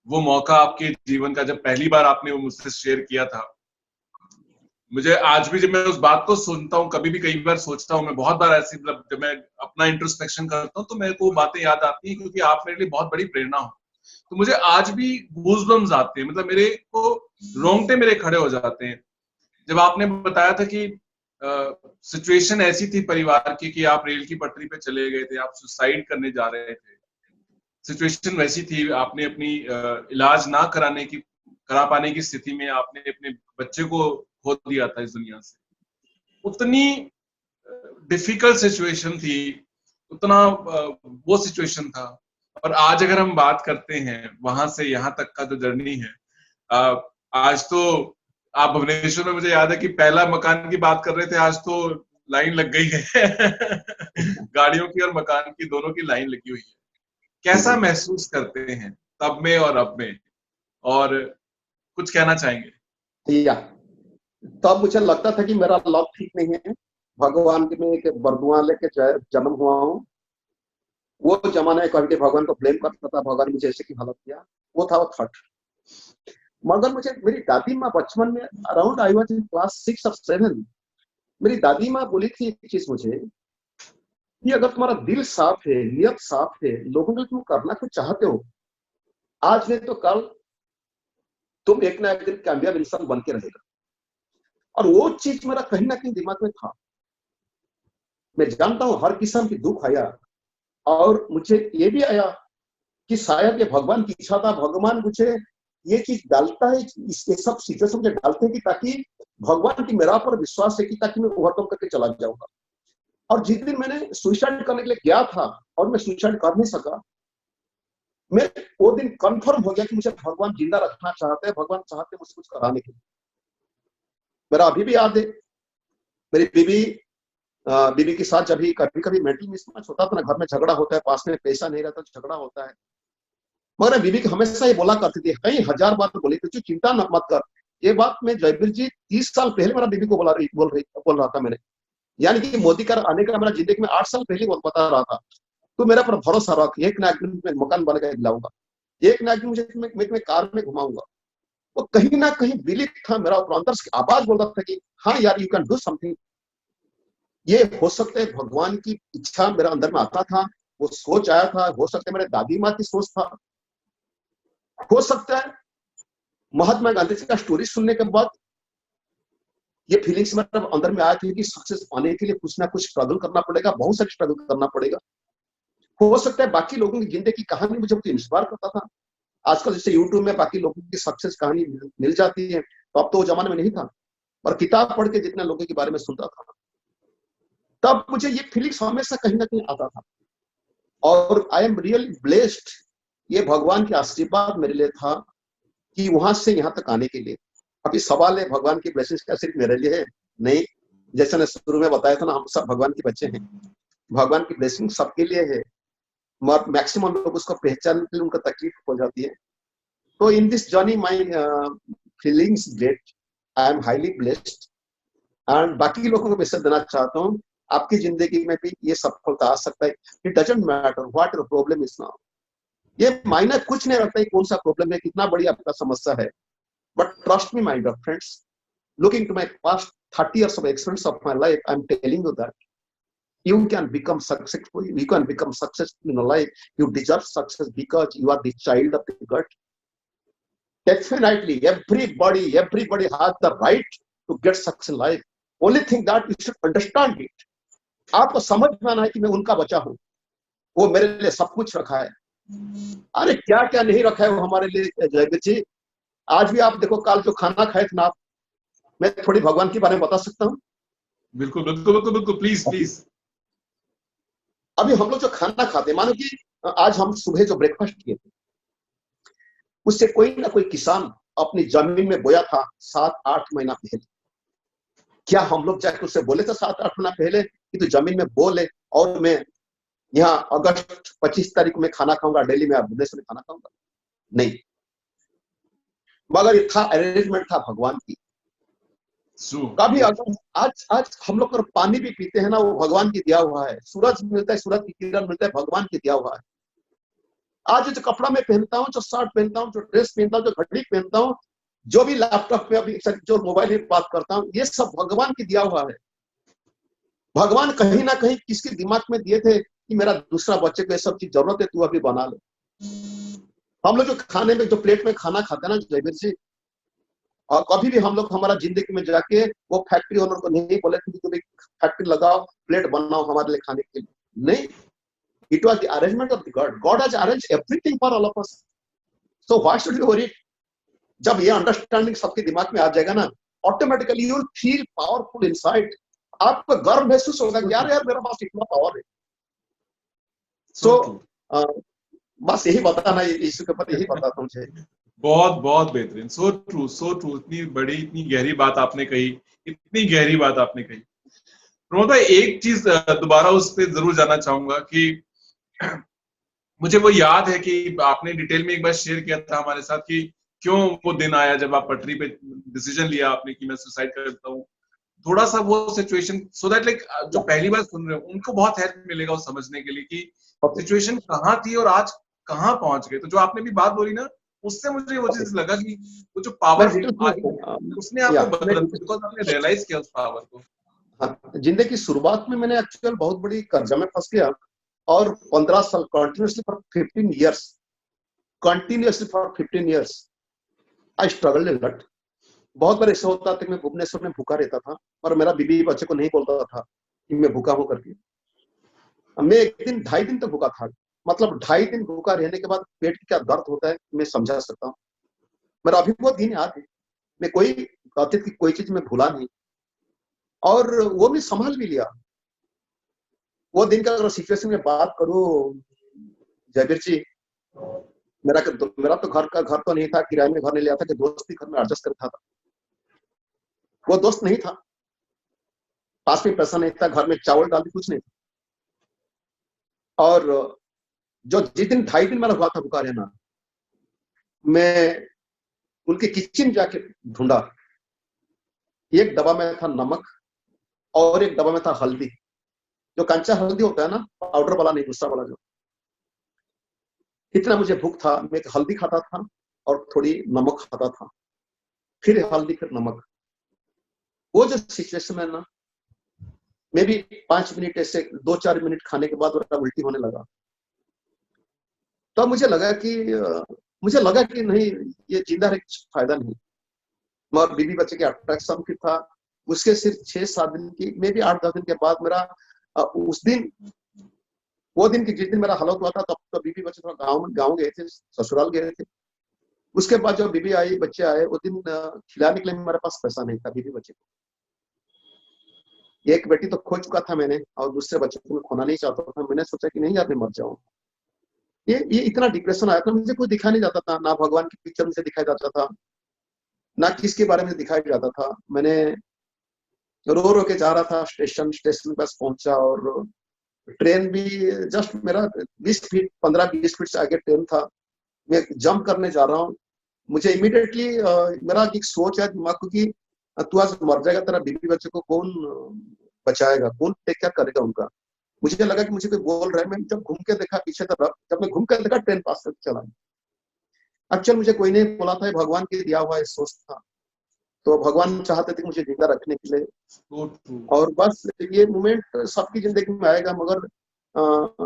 वो मौका आपके जीवन का जब पहली बार आपने वो मुझसे शेयर किया था, मुझे आज भी जब मैं उस बात को सुनता हूँ, कभी भी कई बार सोचता हूँ, मैं बहुत बार ऐसी, मतलब जब मैं अपना इंट्रोस्पेक्शन करता हूँ तो मेरे को बातें याद आती हैं, क्योंकि आप मेरे लिए बहुत बड़ी प्रेरणा हो। तो मुझे आज भी गूज़बम्स आते हैं, मतलब मेरे को रोंगटे मेरे खड़े हो जाते हैं जब आपने बताया था कि सिचुएशन ऐसी थी परिवार की कि आप रेल की पटरी पे चले गए थे, आप सुसाइड करने जा रहे थे। सिचुएशन वैसी थी, आपने अपनी इलाज ना करा पाने की स्थिति में आपने अपने बच्चे को खो दिया था इस दुनिया से। उतनी डिफिकल्ट सिचुएशन थी, उतना वो सिचुएशन था। और आज अगर हम बात करते हैं वहां से यहाँ तक का जो जर्नी है, आज तो आप भुवनेश्वर में, मुझे याद है कि पहला मकान की बात कर रहे थे, आज तो लाइन लग गई है गाड़ियों की और मकान की, दोनों की लाइन लगी हुई है। कैसा महसूस करते हैं तब में और अब में, और कुछ कहना चाहेंगे? या तब मुझे लगता था कि मेरा लक ठीक नहीं है, भगवान के में एक बरदुआ लेके जन्म हुआ हूँ। वो जमाना है कभी भगवान को ब्लेम करता था, भगवान मुझे ऐसे की हालत किया, वो था वो थर्ड। मगर मुझे मेरी दादी माँ बचपन में, around I was in class 6 और 7, मेरी दादी माँ बोली थी एक चीज मुझे, कि अगर तुम्हारा दिल साफ है, नियत साफ है, लोगों के लिए तुम करना कुछ चाहते हो, आज नहीं तो कल तुम एक ना एक दिन कामयाब इंसान बन के रहेगा। और वो चीज मेरा कहीं ना कहीं दिमाग में था। मैं जानता हूं हर किस्म की दुख आया, और मुझे ये भी आया कि शायद ये भगवान की इच्छा था, भगवान मुझे ये चीज डालता है, ये सब सिचुएशन मुझे डालते हैं कि ताकि भगवान की मेरा पर विश्वास है कि ताकि मैं ओवरकम करके चला जाऊंगा। और जिस दिन मैंने सुसाइड करने के लिए गया था और मैं सुसाइड कर नहीं सका, मैं वो दिन कंफर्म हो गया कि मुझे भगवान जिंदा रखना चाहते हैं, भगवान चाहते हैं मुझसे कुछ कराने के लिए। मेरा अभी भी याद है, मेरी बीवी के साथ जब भी कभी कभी मेंटल मिसमैच होता था ना, घर में झगड़ा होता है, पास में पैसा नहीं रहता, झगड़ा होता है, मगर बीवी की हमेशा ये बोला करती थी, कई हजार बार बोली थी, चिंता मत कर। ये बात मैं जयवीर जी 30 साल पहले मेरा बीवी को बोल रहा था मैंने, यानी कि मोदी का आने का मेरा जिंदगी में 8 साल पहले बता रहा था। तो मेरा पर भरोसा रख, एक ना एक दिन में मकान बन के दिलाऊंगा। एक ना कि मुझे मैं कार में घुमाऊंगा, वो कहीं ना कहीं बिलीव था मेरा, और अंदर से आवाज बोल रहा था कि हाँ यार यू कैन डू समथिंग। ये हो सकता है भगवान की इच्छा मेरा अंदर में आता था, वो सोच आया था, हो सकता है मेरे दादी माँ की सोच था, हो सकता है महात्मा गांधी जी का स्टोरी सुनने के बाद ये फीलिंग्स मेरे अंदर में आया था कि सक्सेस पाने के लिए कुछ ना कुछ स्ट्रगल करना पड़ेगा, बहुत सारी स्ट्रगल करना पड़ेगा। हो सकता है बाकी लोगों की जिंदगी की कहानी मुझे इंस्पायर करता था। आजकल जैसे यूट्यूब में बाकी लोगों की सक्सेस कहानी मिल जाती है, तो अब तो वो जमाने में नहीं था, और किताब पढ़ के जितने लोगों के बारे में सुनता था, तब मुझे ये फीलिंग्स हमेशा कहीं ना कहीं आता था। और आई एम रियली ब्लेस्ड, ये भगवान के आशीर्वाद मेरे लिए था कि वहां से यहाँ तक आने के लिए। अभी सवाल है भगवान की ब्लेसिंग्स क्या सिर्फ मेरे लिए है? नहीं, जैसे मैं शुरू में बताया था ना, हम सब भगवान के बच्चे हैं, भगवान की ब्लेसिंग सबके लिए है, मगर मैक्सिमम लोग उसको पहचानने के लिए उनको तकलीफ हो जाती है। तो in this journey my feelings great, I am highly blessed, and बाकी लोगों को मैसेज देना चाहता हूँ, आपकी जिंदगी में भी ये सफलता आ सकता है। It doesn't matter what your problem is now, ये मायने कुछ नहीं रखता है कौन सा प्रॉब्लम है, कितना बड़ी आपका समस्या है, but trust me my dear friends, looking to my past 30 years of experience of my life, I'm telling you that you can become successful, you can become successful in life, you deserve success because you are the child of the God. Definitely everybody has the right to get success in life, only thing that you should understand it, आपको समझ में आना है कि मैं उनका बच्चा हूँ, वो मेरे लिए सब कुछ रखा है। अरे क्या क्या नहीं रखा है वो हमारे लिए जयवीर जी। आज भी आप देखो, कल जो खाना खाए थे ना आप, मैं थोड़ी भगवान के बारे में बता सकता हूँ? बिल्कुल बिल्कुल बिल्कुल बिल्कुल, प्लीज प्लीज। अभी हम लोग जो खाना खाते हैं, मानो कि आज हम सुबह जो ब्रेकफास्ट किए थे, उससे कोई ना कोई किसान अपनी जमीन में बोया था 7-8 महीना पहले। क्या हम लोग जाके उससे बोले थे 7-8 महीना पहले कि तू जमीन में बो ले, और मैं यहाँ अगस्त 25 तारीख में खाना खाऊंगा, दिल्ली में भुवनेश्वर में खाना खाऊंगा? नहीं, मगर ये था अरेंजमेंट था भगवान की। कभी अगर आज आज हम लोग पानी भी पीते हैं ना, वो भगवान की दिया हुआ है, सूरज मिलता है, सूरज की किरण मिलता है, भगवान की दिया हुआ है। आज जो कपड़ा मैं पहनता हूँ, जो शर्ट पहनता हूँ, जो ड्रेस पहनता हूँ, जो घड़ी पहनता हूँ, जो भी लैपटॉप पे अभी जो मोबाइल में बात करता हूँ, ये सब भगवान की दिया हुआ है। भगवान कहीं ना कहीं किसके दिमाग में दिए थे कि मेरा दूसरा बच्चे को ये सब चीज जरूरत है, तू अभी बना ले। हम लोग जो खाने में, जो प्लेट में खाना खाते हैं ना जयवीर जी, और कभी भी हम लोग हमारा जिंदगी में जाके वो फैक्ट्री ओनर को नहीं बोले कि तुम एक फैक्ट्री लगाओ, प्लेट बनाओ हमारे लिए खाने के लिए, नहीं। It was the arrangement of the God, God has arranged everything for all of us, so why should we worry? जब ये अंडरस्टैंडिंग सबके दिमाग में आ जाएगा ना, automatically you will feel powerful inside, आपको गर्व महसूस होगा कि यार यार मेरे पास इतना पावर है। सो बस यही बताना, इश्यू के ऊपर यही बताता हूँ मुझे। बहुत बहुत बेहतरीन, सो ट्रू सो ट्रू। इतनी बड़ी इतनी गहरी बात आपने कही, इतनी गहरी बात आपने कही। प्रमोद भाई, एक चीज दोबारा उस पर जरूर जाना चाहूंगा कि मुझे वो याद है कि आपने डिटेल में एक बार शेयर किया था हमारे साथ कि क्यों वो दिन आया जब आप पटरी पे डिसीजन लिया आपने कि मैं सुसाइड करता हूँ। थोड़ा सा वो सिचुएशन, सो दैट लाइक जो पहली बार सुन रहे हो उनको बहुत हेल्प मिलेगा वो समझने के लिए कि सिचुएशन कहाँ थी और आज कहाँ पहुंच गए। तो जो आपने भी बात बोली ना, उससे मुझे वो चीज लगा कि वो जो पावर आई उसने आपको बदल, बिकॉज आपने रियलाइज किया उस पावर को। हाँ, जिंदगी की शुरुआत में मैंने एक्चुअल बहुत बड़ी कर्जा में फंस गया, और 15 साल continuously for 15 years, continuously for 15 years I struggle लट। बहुत बार ऐसा होता था कि मैं भुवनेश्वर में भूखा रहता था, और मेरा बीबी बच्चे को नहीं बोलता था कि मैं भूखा हूं करके। मैं एक दिन 2.5 दिन तक भूखा था, मतलब 2.5 दिन भूखा रहने के बाद पेट की क्या दर्द होता है मैं समझा सकता हूँ। मेरा अभी वो दिन याद है, मैं कोई कहते कि कोई चीज मैं भूला नहीं, और वो भी संभाल भी लिया। वो दिन का अगर सिचुएशन में बात करूं जयवीर जी, मेरा तो घर तो नहीं था, किराए में घर नहीं लिया था कि दोस्त ही घर में एडजस्ट करता था। वो दोस्त नहीं था, पास में पैसा नहीं था, घर में चावल दाल भी कुछ नहीं था। और जो जिस दिन 2.5 दिन मेरा हुआ था भूखा रहना, मैं उनके किचन जाके ढूंढा। एक डब्बा में था नमक, और एक डब्बा में था हल्दी, जो कंचा हल्दी होता है ना, पाउडर वाला नहीं, दूसरा वाला जो। इतना मुझे भूख था, मैं एक हल्दी खाता था और थोड़ी नमक खाता था, फिर हल्दी फिर नमक। वो जो सिचुएशन है ना, मे भी 5 मिनट ऐसे 2-4 मिनट खाने के बाद मेरा उल्टी होने लगा। तब मुझे लगा कि नहीं, ये जिंदा रह के फायदा नहीं। मगर बीवी बच्चे के अट्रैक्शन की था। उसके सिर्फ 6-7 दिन की, मे भी 8-10 दिन के बाद मेरा उस दिन, वो दिन की जिस दिन मेरा हालत हुआ था, तब तो बीवी बच्चे थोड़ा गाँव गए थे, ससुराल गए थे। उसके बाद जब बीवी आई, बच्चे आए, वो दिन खिलाने के लिए मेरे पास पैसा नहीं था बीवी बच्चे को। एक बेटी तो खो चुका था मैंने, और दूसरे बच्चे को मैं खोना नहीं चाहता था। मैंने सोचा कि नहीं यार, मैं मर जाऊं। ये इतना डिप्रेशन आया था, मुझे कोई दिखा नहीं जाता था, ना भगवान की पिक्चर मुझे दिखाया जाता था, ना किसके बारे में दिखाया जाता था। मैंने रो रो के जा रहा था, स्टेशन पास पहुंचा, और ट्रेन भी जस्ट मेरा 20 फीट 15-20 फीट से आगे ट्रेन था। मैं जंप करने जा रहा हूँ। मुझे इमीडिएटली मेरा एक सोच है दिमाग को कि तू आज मर जाएगा, तेरा बीवी बच्चे को कौन बचाएगा, कौन टेक केयर करेगा उनका। मुझे लगा कि मुझे कोई बोल रहा है। मैं जब घूम के देखा पीछे तरफ, जब मैं घूम कर देखा, ट्रेन पास से चला। एक्चुअल मुझे कोई नहीं बोला था, भगवान के दिया हुआ सोच था। तो भगवान चाहते थे मुझे जिंदा रखने के लिए। और बस ये मोमेंट सबकी जिंदगी में आएगा, मगर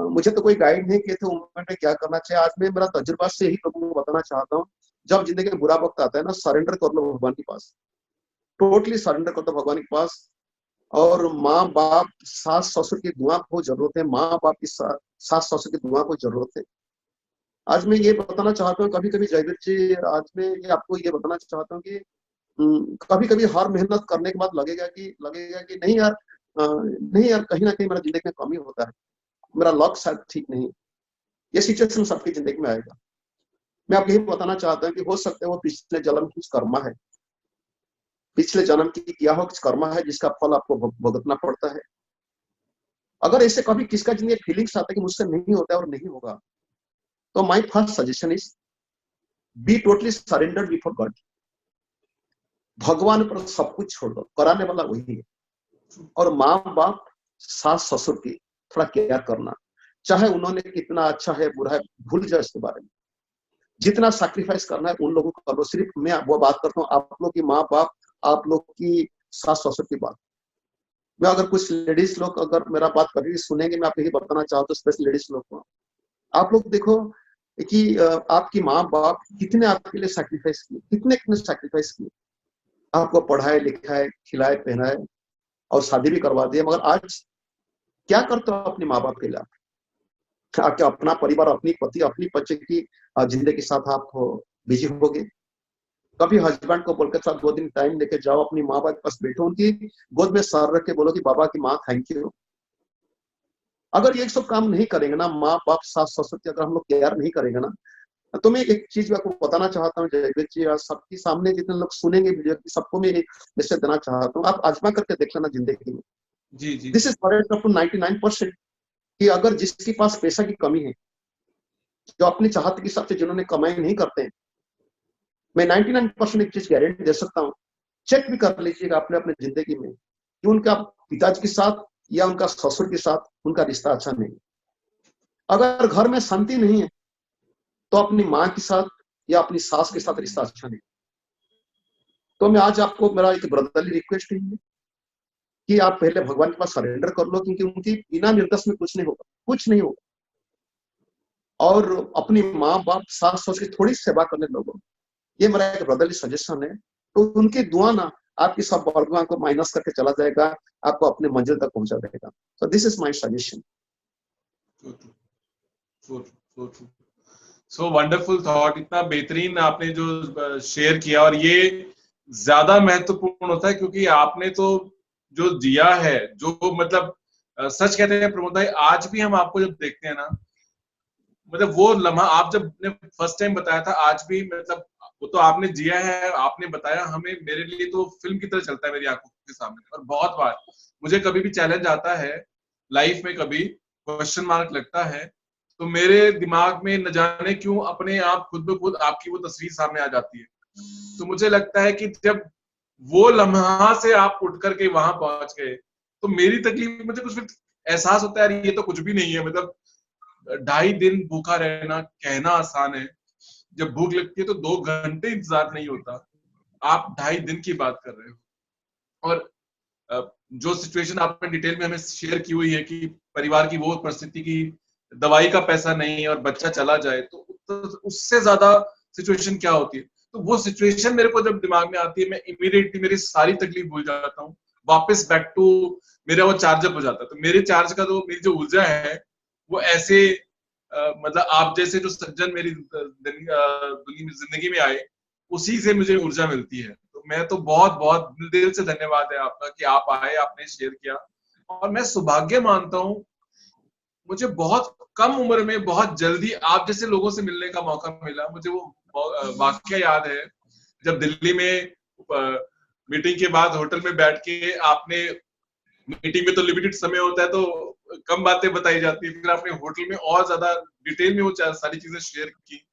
मुझे तो कोई गाइड नहीं किए थे मोमेंट में क्या करना चाहिए। आज मैं मेरा तजुर्बा से ही लोगों को बताना चाहता हूँ, जब जिंदगी में बुरा वक्त आता है ना, सरेंडर कर लो भगवान के पास, टोटली सरेंडर कर दो भगवान के पास। और माँ बाप सास ससुर की दुआ को जरूरत है, माँ बाप की सास ससुर की दुआ को जरूरत है। आज मैं ये बताना चाहता हूँ, कभी कभी जयवीर जी, आज मैं ये आपको ये बताना चाहता हूँ कि कभी कभी हर मेहनत करने के बाद लगेगा कि नहीं यार, नहीं यार, कहीं ना कहीं मेरा जिंदगी में कमी होता है, मेरा लक शायद ठीक नहीं। ये सिचुएशन सबकी जिंदगी में आएगा। मैं आपको यही बताना चाहता हूँ कि हो सकता है वो पिछले जन्म की कर्मा है, पिछले जन्म की किया हो कुछ कर्मा है, जिसका फल आपको भुगतना पड़ता है। अगर ऐसे कभी किसका जिंदगी फीलिंग्स आता है कि मुझसे नहीं होता है और नहीं होगा, तो my first suggestion is be totally surrendered before God. भगवान पर सब कुछ छोड़ दो, कराने वाला वही है। और माँ बाप सास ससुर की थोड़ा केयर करना, चाहे उन्होंने कितना अच्छा है बुरा है, भूल जाए इसके बारे में। जितना सैक्रिफाइस करना है उन लोगों को करो। सिर्फ मैं वो बात करता हूँ आप लोग की माँ बाप, आप लोग की सास ससुर की बात। मैं अगर कुछ लेडीज लोग अगर मेरा बात कभी सुनेंगे, मैं आपको यही बताना चाहता हूँ, स्पेशल लेडीज लोग को, आप लोग देखो कि आपकी माँ बाप कितने आपके लिए सैक्रिफाइस किए, कितने सैक्रिफाइस किए, आपको पढ़ाए लिखाए, खिलाए पहनाए और शादी भी करवा दिए। मगर आज क्या करते हो अपने माँ बाप के लिए? क्या अपना परिवार, अपनी पति, अपनी बच्चे की जिंदगी के साथ आप बिजी होगे? कभी हस्बैंड को बोलकर साथ 2 दिन टाइम लेके जाओ, अपनी माँ बाप के पास बैठो, उनकी गोद में सर रख के बोलो कि बाबा की माँ थैंक यू। अगर ये सब काम नहीं करेंगे ना, माँ बाप सास ससुर की अगर हम लोग केयर नहीं करेंगे ना, तो मैं एक चीज आपको बताना चाहता हूँ जयवीर जी, सबके सामने जितने लोग सुनेंगे वीडियो, सबको मैं मैसेज देना चाहता हूँ, आप आजमा करके देख लेना जिंदगी में। जी जी दिस इज फॉर 99% कि अगर जिसके पास पैसा की कमी है, जो अपनी चाहत के हिसाब से जिन्होंने कमाई नहीं करते हैं, मैं 99% एक चीज गारंटी दे सकता हूँ, चेक भी कर लीजिएगा अपने अपने जिंदगी में कि उनका पिताजी के साथ या उनका ससुर के साथ उनका रिश्ता अच्छा नहीं। अगर घर में शांति नहीं है, तो अपनी माँ के साथ या अपनी सास के साथ रिश्ता अच्छा नहीं। तो मैं आज आपको मेरा एक ब्रदरली रिक्वेस्ट है कि आप पहले भगवान के पास सरेंडर कर लो, क्योंकि उनकी बिना निर्देश में कुछ नहीं होगा, कुछ नहीं होगा। और अपनी माँ बाप सास ससुर की थोड़ी सेवा करने लोगों, ये मेरा एक ब्रदरली सजेशन है। तो उनकी दुआ ना आपकी सब बर्डन को माइनस करके चला जाएगा, आपको अपने मंजिल तक पहुंचा देगा। So this is my suggestion. So wonderful thought, इतना बेहतरीन आपने जो शेयर किया, और ये ज्यादा महत्वपूर्ण होता है क्योंकि आपने तो जो जिया है, जो मतलब सच कहते हैं प्रमोद भाई, आज भी हम आपको जब देखते हैं ना, मतलब वो लम्हा आप जब ने फर्स्ट टाइम बताया था, आज भी मतलब वो तो आपने जिया है, आपने बताया हमें, मेरे लिए तो फिल्म की तरह चलता है मेरी आंखों के सामने। और बहुत बार मुझे कभी भी चैलेंज आता है लाइफ में, कभी क्वेश्चन मार्क लगता है, तो मेरे दिमाग में न जाने क्यों अपने आप खुद ब खुद आपकी वो तस्वीर सामने आ जाती है। तो मुझे लगता है कि जब वो लम्हा से आप उठ करके वहां पहुंच गए, तो मेरी तकलीफ, मुझे कुछ एहसास होता है यार ये तो कुछ भी नहीं है, मतलब 2.5 दिन भूखा रहना कहना आसान है, जब भूख लगती है तो 2 घंटे इंतजार नहीं होता, आप 2.5 दिन की बात कर रहे हो। और जो सिचुएशन आपने डिटेल में हमें शेयर की हुई है कि परिवार की वो परिस्थिति की दवाई का पैसा नहीं और बच्चा चला जाए, तो उससे ज्यादा सिचुएशन क्या होती है। तो वो सिचुएशन मेरे को जब दिमाग में आती है, मैं इमीडिएटली मेरी सारी तकलीफ भूल जाता हूँ, वापस बैक टू मेरा वो चार्जअप हो जाता है। तो मेरे चार्ज का जो मेरी जो ऊर्जा है वो ऐसे मतलब आप जैसे जो सज्जन मेरी जिंदगी में आए, उसी से मुझे ऊर्जा मिलती है। तो मैं तो बहुत बहुत दिल से धन्यवाद है आपका कि आप आए, आपने शेयर किया। और मैं सौभाग्य मानता हूँ, मुझे बहुत कम उम्र में बहुत जल्दी आप जैसे लोगों से मिलने का मौका मिला। मुझे वो वाकया याद है, जब दिल्ली में मीटिंग के बाद होटल में बैठ के आपने, मीटिंग में तो लिमिटेड समय होता है तो कम बातें बताई जाती है, फिर आपने होटल में और ज्यादा डिटेल में वो सारी चीजें शेयर की।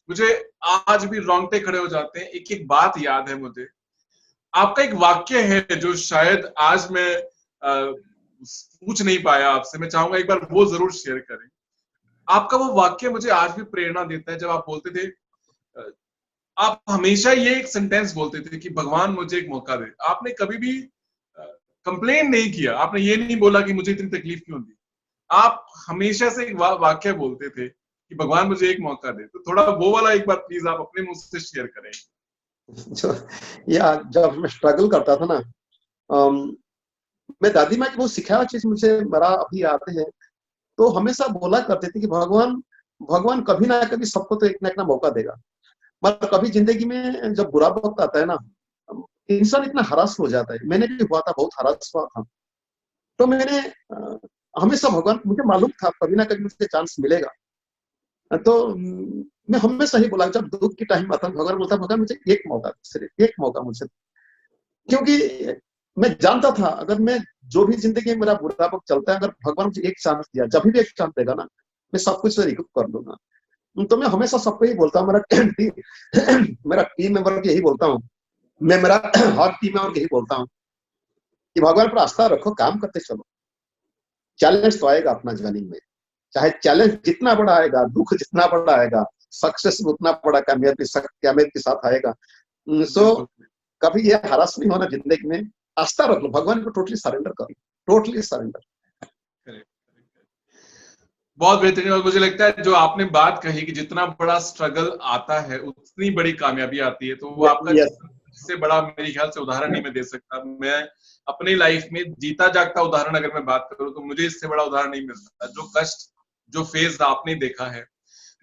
मुझे आज भी रोंगटे खड़े हो जाते हैं। एक एक बात याद है मुझे। आपका एक वाक्य है जो शायद आज मैं पूछ नहीं पाया आपसे, मैं चाहूंगा एक बार वो जरूर शेयर करें। आपका वो वाक्य मुझे आज भी प्रेरणा देता है। जब आप बोलते थे, आप हमेशा ये एक सेंटेंस बोलते थे कि भगवान मुझे एक मौका दे। आपने कभी भी कंप्लेन नहीं किया, आपने ये नहीं बोला कि मुझे इतनी तकलीफ क्यों दी। आप हमेशा से एक वाक्य बोलते थे कि भगवान मुझे एक मौका दे। तो थोड़ा वो वाला एक बार प्लीज आप अपने मुंह से शेयर करें। जो या जब मैं स्ट्रगल करता था ना, मैं दादी माँ की वो सिखाया चीज मुझे बड़ा अभी याद है। तो हमेशा बोला करते थे कि भगवान भगवान कभी ना कभी सबको तो एक ना मौका देगा, मगर कभी जिंदगी में जब बुरा वक्त आता है ना, इंसान इतना हरास हो जाता है। मैंने भी हुआ था, बहुत हरास हुआ था। तो मैंने हमेशा भगवान, मुझे मालूम था कभी ना कभी मुझे चांस मिलेगा। तो मैं हमेशा ही बोला, जब दुख की टाइम आता भगवान बोलता, भगवान मुझे एक मौका, सिर्फ एक मौका मुझे। क्योंकि मैं जानता था अगर मैं जो भी जिंदगी में मेरा बुरा वक्त चलता है, अगर भगवान मुझे एक चांस दिया, जब भी एक चांस देगा ना, मैं सब कुछ रिकवर कर लूंगा। तो मैं हमेशा सबको यही बोलता हूँ, मेरा टीम मेंबर को यही बोलता हूँ, मैं मेरा हर टीम मेंबर को यही बोलता हूँ कि भगवान पर आस्था रखो, काम करते चलो। चैलेंज तो आएगा अपना जर्नी में, चाहे चैलेंज जितना बड़ा आएगा, दुख जितना बड़ा आएगा, सक्सेस उतना बड़ा कामयाबी के साथ आएगा। सो कभी ये हरास नहीं होना जिंदगी में, आस्था रख लो, भगवान को टोटली सरेंडर करो, टोटली सरेंडर। बहुत बेहतरीन। और मुझे लगता है जो आपने बात कही कि जितना बड़ा स्ट्रगल आता है उतनी बड़ी कामयाबी आती है, तो वो आपका इससे बड़ा मेरे ख्याल से उदाहरण नहीं मैं दे सकता। मैं अपनी लाइफ में जीता जागता उदाहरण अगर मैं बात करूं तो मुझे इससे बड़ा उदाहरण नहीं मिल सकता। जो कष्ट, जो फेज आपने देखा है,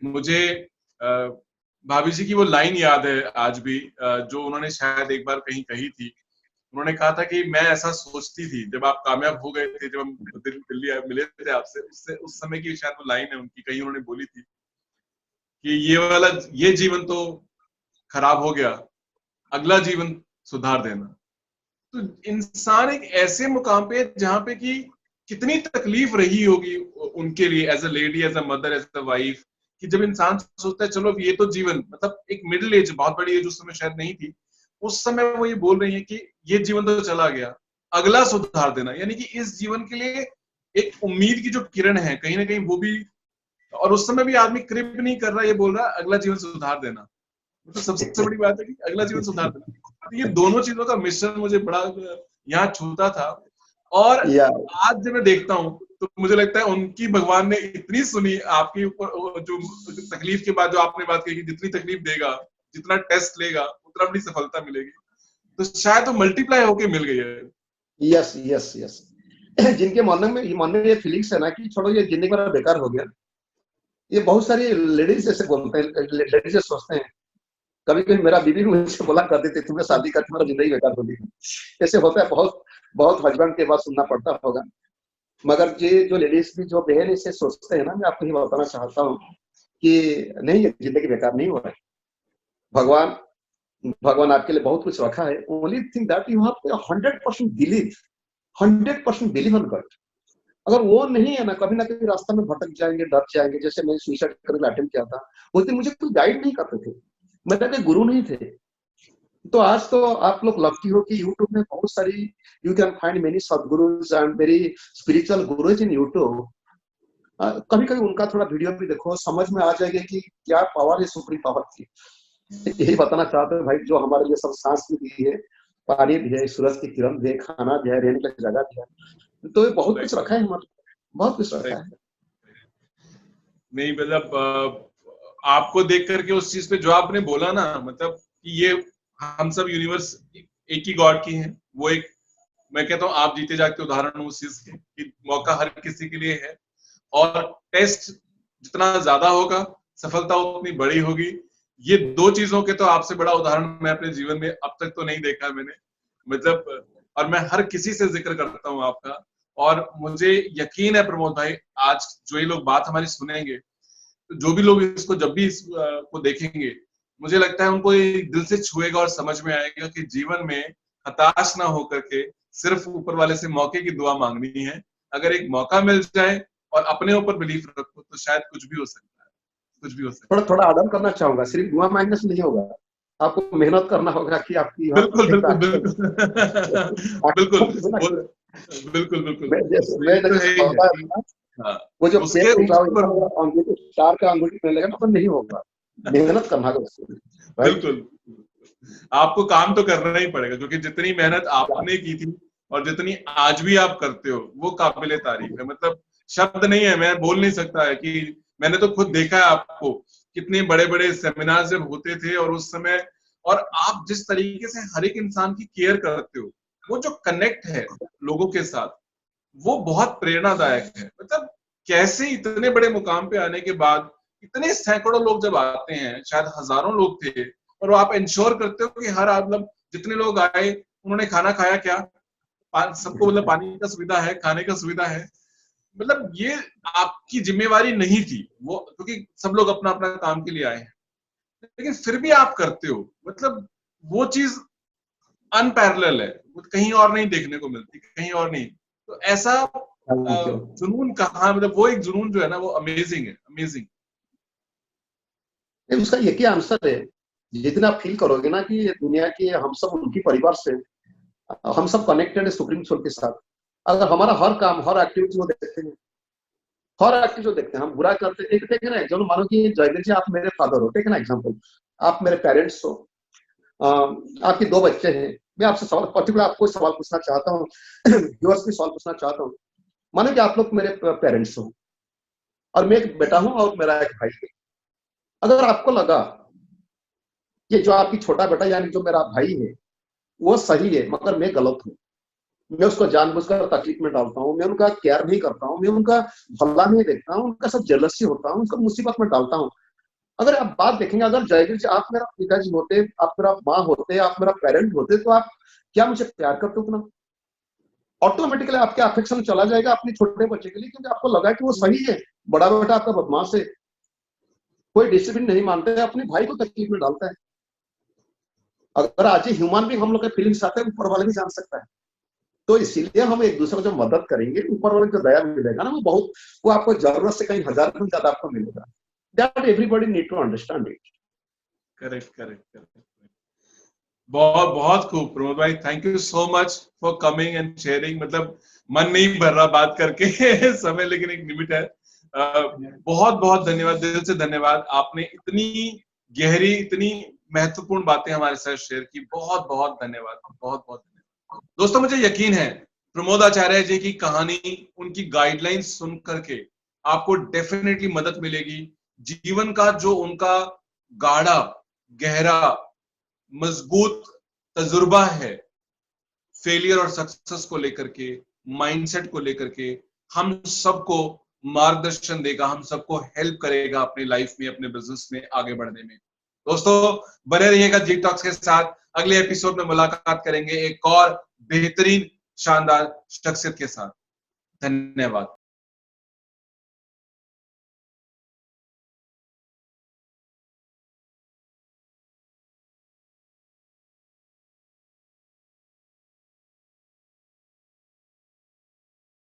मुझे भाभी जी की वो लाइन याद है आज भी, जो उन्होंने शायद एक बार कहीं कही थी। उन्होंने कहा था कि मैं ऐसा सोचती थी, जब आप कामयाब हो गए थे, जब हम दिल्ली मिले थे आपसे, उससे उस समय की शायद वो लाइन है उनकी, कहीं उन्होंने बोली थी कि ये जीवन तो खराब हो गया, अगला जीवन सुधार देना। तो इंसान एक ऐसे मुकाम पे जहां पे कि कितनी तकलीफ रही होगी उनके लिए, as a lady, as a mother, as a wife, कि जब इंसान सोचता है चलो ये तो जीवन, मतलब एक मिडिल एज, बहुत बड़ी एज उस समय शायद नहीं थी, उस समय वो ये बोल रही है कि ये जीवन तो चला गया, अगला सुधार देना। यानी कि इस जीवन के लिए एक उम्मीद की जो किरण है कहीं ना कहीं वो भी, और उस समय भी आदमी क्रिप नहीं कर रहा, ये बोल रहा अगला जीवन सुधार देना। तो सबसे बड़ी बात है कि अगला जीवन सुधार देना। तो ये दोनों चीजों का मिश्रण मुझे बड़ा यहाँ छूता था। और आज जब मैं देखता हूँ तो मुझे लगता है उनकी भगवान ने इतनी सुनी आपके ऊपर, जो तकलीफ के बाद जो आपने बात कही कि जितनी तकलीफ देगा, जितना टेस्ट लेगा, उतना बड़ी सफलता मिलेगी, तो शायद वो मल्टीप्लाई होके मिल गई है। Yes yes yes. जिनके मन में ये फीलिंग्स है ना कि छोड़ो ये जिंदगी मेरा बेकार हो गया, ये बहुत सारी लेडीज ऐसे बोलते हैं, लेडीज सोचते हैं। कभी कभी मेरा बीवी मुझसे बोला करती थी, तुम्हें शादी करके मेरा जिंदगी बेकार हो गई। ऐसे होता है, बहुत बहुत हस्बैंड के बाद सुनना पड़ता होगा। मगर ये जो लेडीज भी जो बहन इसे सोचते हैं ना, मैं आपको ये बताना चाहता हूँ कि नहीं, ये जिंदगी बेकार नहीं हो रहा है। भगवान भगवान आपके लिए बहुत कुछ रखा है। Only thing that you have 100% believe, 100% believe on God. अगर वो नहीं है ना, कभी ना कभी रास्ता में भटक जाएंगे, डर जाएंगे। जैसे मैंने सुसाइड करने का अटेम्प्ट किया था, उस दिन मुझे कोई गाइड नहीं करते थे, मेरे कोई गुरु नहीं थे। तो आज तो आप लोग लकी हो कि यूट्यूब में बहुत सारी, you can find many Sadhguru's and very spiritual gurus in YouTube. कभी कभी उनका थोड़ा वीडियो भी देखो, समझ में आ जाएगा कि क्या पावर है सुप्रीम पावर की। यही बताना चाहते हैं भाई, जो हमारे लिए सब सांस भी दी है, पानी भी है, सूरज की किरण भी है, खाना भी है, रहने की जगह भी है, तो ये बहुत कुछ रखा है हमारे, बहुत कुछ रखा है। नहीं मतलब आपको देख करके उस चीज पे जो आपने बोला ना, मतलब कि ये हम सब यूनिवर्स एक ही गॉड की है, वो एक, मैं कहता हूँ आप जीते जागते उदाहरण हो उस चीज के कि मौका हर किसी के लिए है, और टेस्ट जितना ज्यादा होगा सफलता उतनी बड़ी होगी। ये दो चीजों के तो आपसे बड़ा उदाहरण मैं अपने जीवन में अब तक तो नहीं देखा मैंने, मतलब, और मैं हर किसी से जिक्र करता हूँ आपका, और मुझे यकीन है प्रमोद भाई, आज जो ये लोग बात हमारी सुनेंगे, जो भी लोग इसको जब भी को देखेंगे, मुझे लगता है उनको ये दिल से छुएगा और समझ में आएगा कि जीवन में हताश ना होकर के सिर्फ ऊपर वाले से मौके की दुआ मांगनी है। अगर एक मौका मिल जाए और अपने ऊपर बिलीफ रखो तो शायद कुछ भी हो सकता है, कुछ भी हो सकता थोड़ा थोड़ा आदम करना चाहूंगा, सिर्फ दुआ मांगने से नहीं होगा, आपको मेहनत करना होगा कि आपकी है। यहाँ बिल्कुल एक बिल्कुल आंखें, बिल्कुल बिल्कुल बिल्कुल बिल्कुल, मैं ये तो जैसे है ही है होता है कि ना, हाँ, वो जो पेड़ उसके उठाओ ऊपर, एकदम अंगूठी, स्टार का अंगूठी में लगेगा तो नहीं होगा, मेहनत करना होगा उसके लिए, राइट। बिल्कुल आपको काम तो करना ही पड़ेगा, क्योंकि जितनी मेहनत आपने की थी और जितनी आज भी आप करते हो वो काबिले तारीफ है। मतलब शब्द नहीं है, मैं बोल नहीं सकता है कि मैंने तो खुद देखा है आपको, कितने बड़े बड़े सेमिनार जब होते थे और उस समय, और आप जिस तरीके से हर एक इंसान की केयर करते हो, वो जो कनेक्ट है लोगों के साथ, वो बहुत प्रेरणादायक है। मतलब कैसे इतने बड़े मुकाम पे आने के बाद इतने सैकड़ों लोग जब आते हैं, शायद हजारों लोग थे, और आप इंश्योर करते हो कि हर मतलब जितने लोग आए उन्होंने खाना खाया क्या, सबको मतलब पानी का सुविधा है, खाने का सुविधा है, मतलब ये आपकी जिम्मेवारी नहीं थी वो, क्योंकि सब लोग अपना अपना काम के लिए आए हैं, लेकिन फिर भी आप करते हो। मतलब वो चीज अनपैरेलल है, वो कहीं और नहीं देखने को मिलती, कहीं और नहीं। तो ऐसा थैंक यू। जुनून कहाँ, मतलब वो एक जुनून जो है ना वो अमेजिंग है, अमेजिंग। उसका एक ही आंसर है, जितना आप फील करोगे ना कि ये दुनिया की हम सब उनकी परिवार से, हम सब कनेक्टेड है सुप्रीम सोल के साथ। अगर हमारा हर काम, हर एक्टिविटी वो देखते हैं, हर एक्टिविटी जो देखते हैं, हम बुरा करते हैं, एक ना एग्जाम्पल मानो कि जयवीर जी आप मेरे फादर हो, टेक ना एग्जाम्पल, आप मेरे पेरेंट्स हो, आपके दो बच्चे हैं, मैं आपसे सवाल पर्टिकुलर आपको सवाल पूछना चाहता हूँ, व्यूअर्स भी सवाल पूछना चाहता हूँ। मानो कि आप लोग मेरे पेरेंट्स हो और मैं एक बेटा हूँ और मेरा एक भाई है। अगर आपको लगा कि जो आपकी छोटा बेटा यानी जो मेरा भाई है वो सही है मगर मैं गलत हूँ, मैं उसको जानबूझकर तकलीफ में डालता हूँ, मैं उनका केयर नहीं करता हूँ, मैं उनका भला नहीं देखता हूँ, उनका सब जेलसी होता हूँ, उनको मुसीबत में डालता हूँ। अगर आप बात देखेंगे, अगर जयवीर जी आप मेरा पिताजी होते, आप मेरा माँ होते, आप मेरा पेरेंट होते, तो आप क्या मुझे प्यार करते उतना? ऑटोमेटिकली आपके अफेक्शन चला जाएगा अपने छोटे बच्चे के लिए, क्योंकि आपको लगा कि वो सही है। बड़ा बेटा आपका बदमाश है, कोई डिसिप्लिन नहीं मानता है, अपने भाई को तकलीफ में डालता है। अगर आज ह्यूमन भी हम लोग के फीलिंग्स आते हैं, ऊपर वाले भी जान सकता है। तो इसीलिए हम एक दूसरे को जो मदद करेंगे, ऊपर वाले जो दया मिलेगा ना, वो बहुत, वो आपको जरूरत से कहीं हजार गुना ज्यादा आपको मिलेगा। That everybody need to understand it. Correct correct correct, बहुत बहुत खूब प्रमोद भाई, thank you so much for coming and sharing. मतलब मन नहीं भर रहा बात करके समय लेकिन एक लिमिट है। बहुत बहुत धन्यवाद, दिल से धन्यवाद, आपने इतनी गहरी, इतनी महत्वपूर्ण बातें हमारे साथ शेयर की, बहुत बहुत धन्यवाद, बहुत बहुत धन्यवाद। दोस्तों मुझे यकीन है प्रमोद आचार्य जी की कहानी, उनकी गाइडलाइंस सुन करके आपको डेफिनेटली मदद मिलेगी। जीवन का जो उनका गाढ़ा, गहरा, मजबूत तजुर्बा है फेलियर और सक्सेस को लेकर के, माइंडसेट को लेकर के, हम सबको मार्गदर्शन देगा, हम सबको हेल्प करेगा अपनी लाइफ में, अपने बिजनेस में आगे बढ़ने में। दोस्तों बने रहिएगा जी टॉक्स के साथ, अगले एपिसोड में मुलाकात करेंगे एक और बेहतरीन शानदार शख्सियत के साथ। धन्यवाद।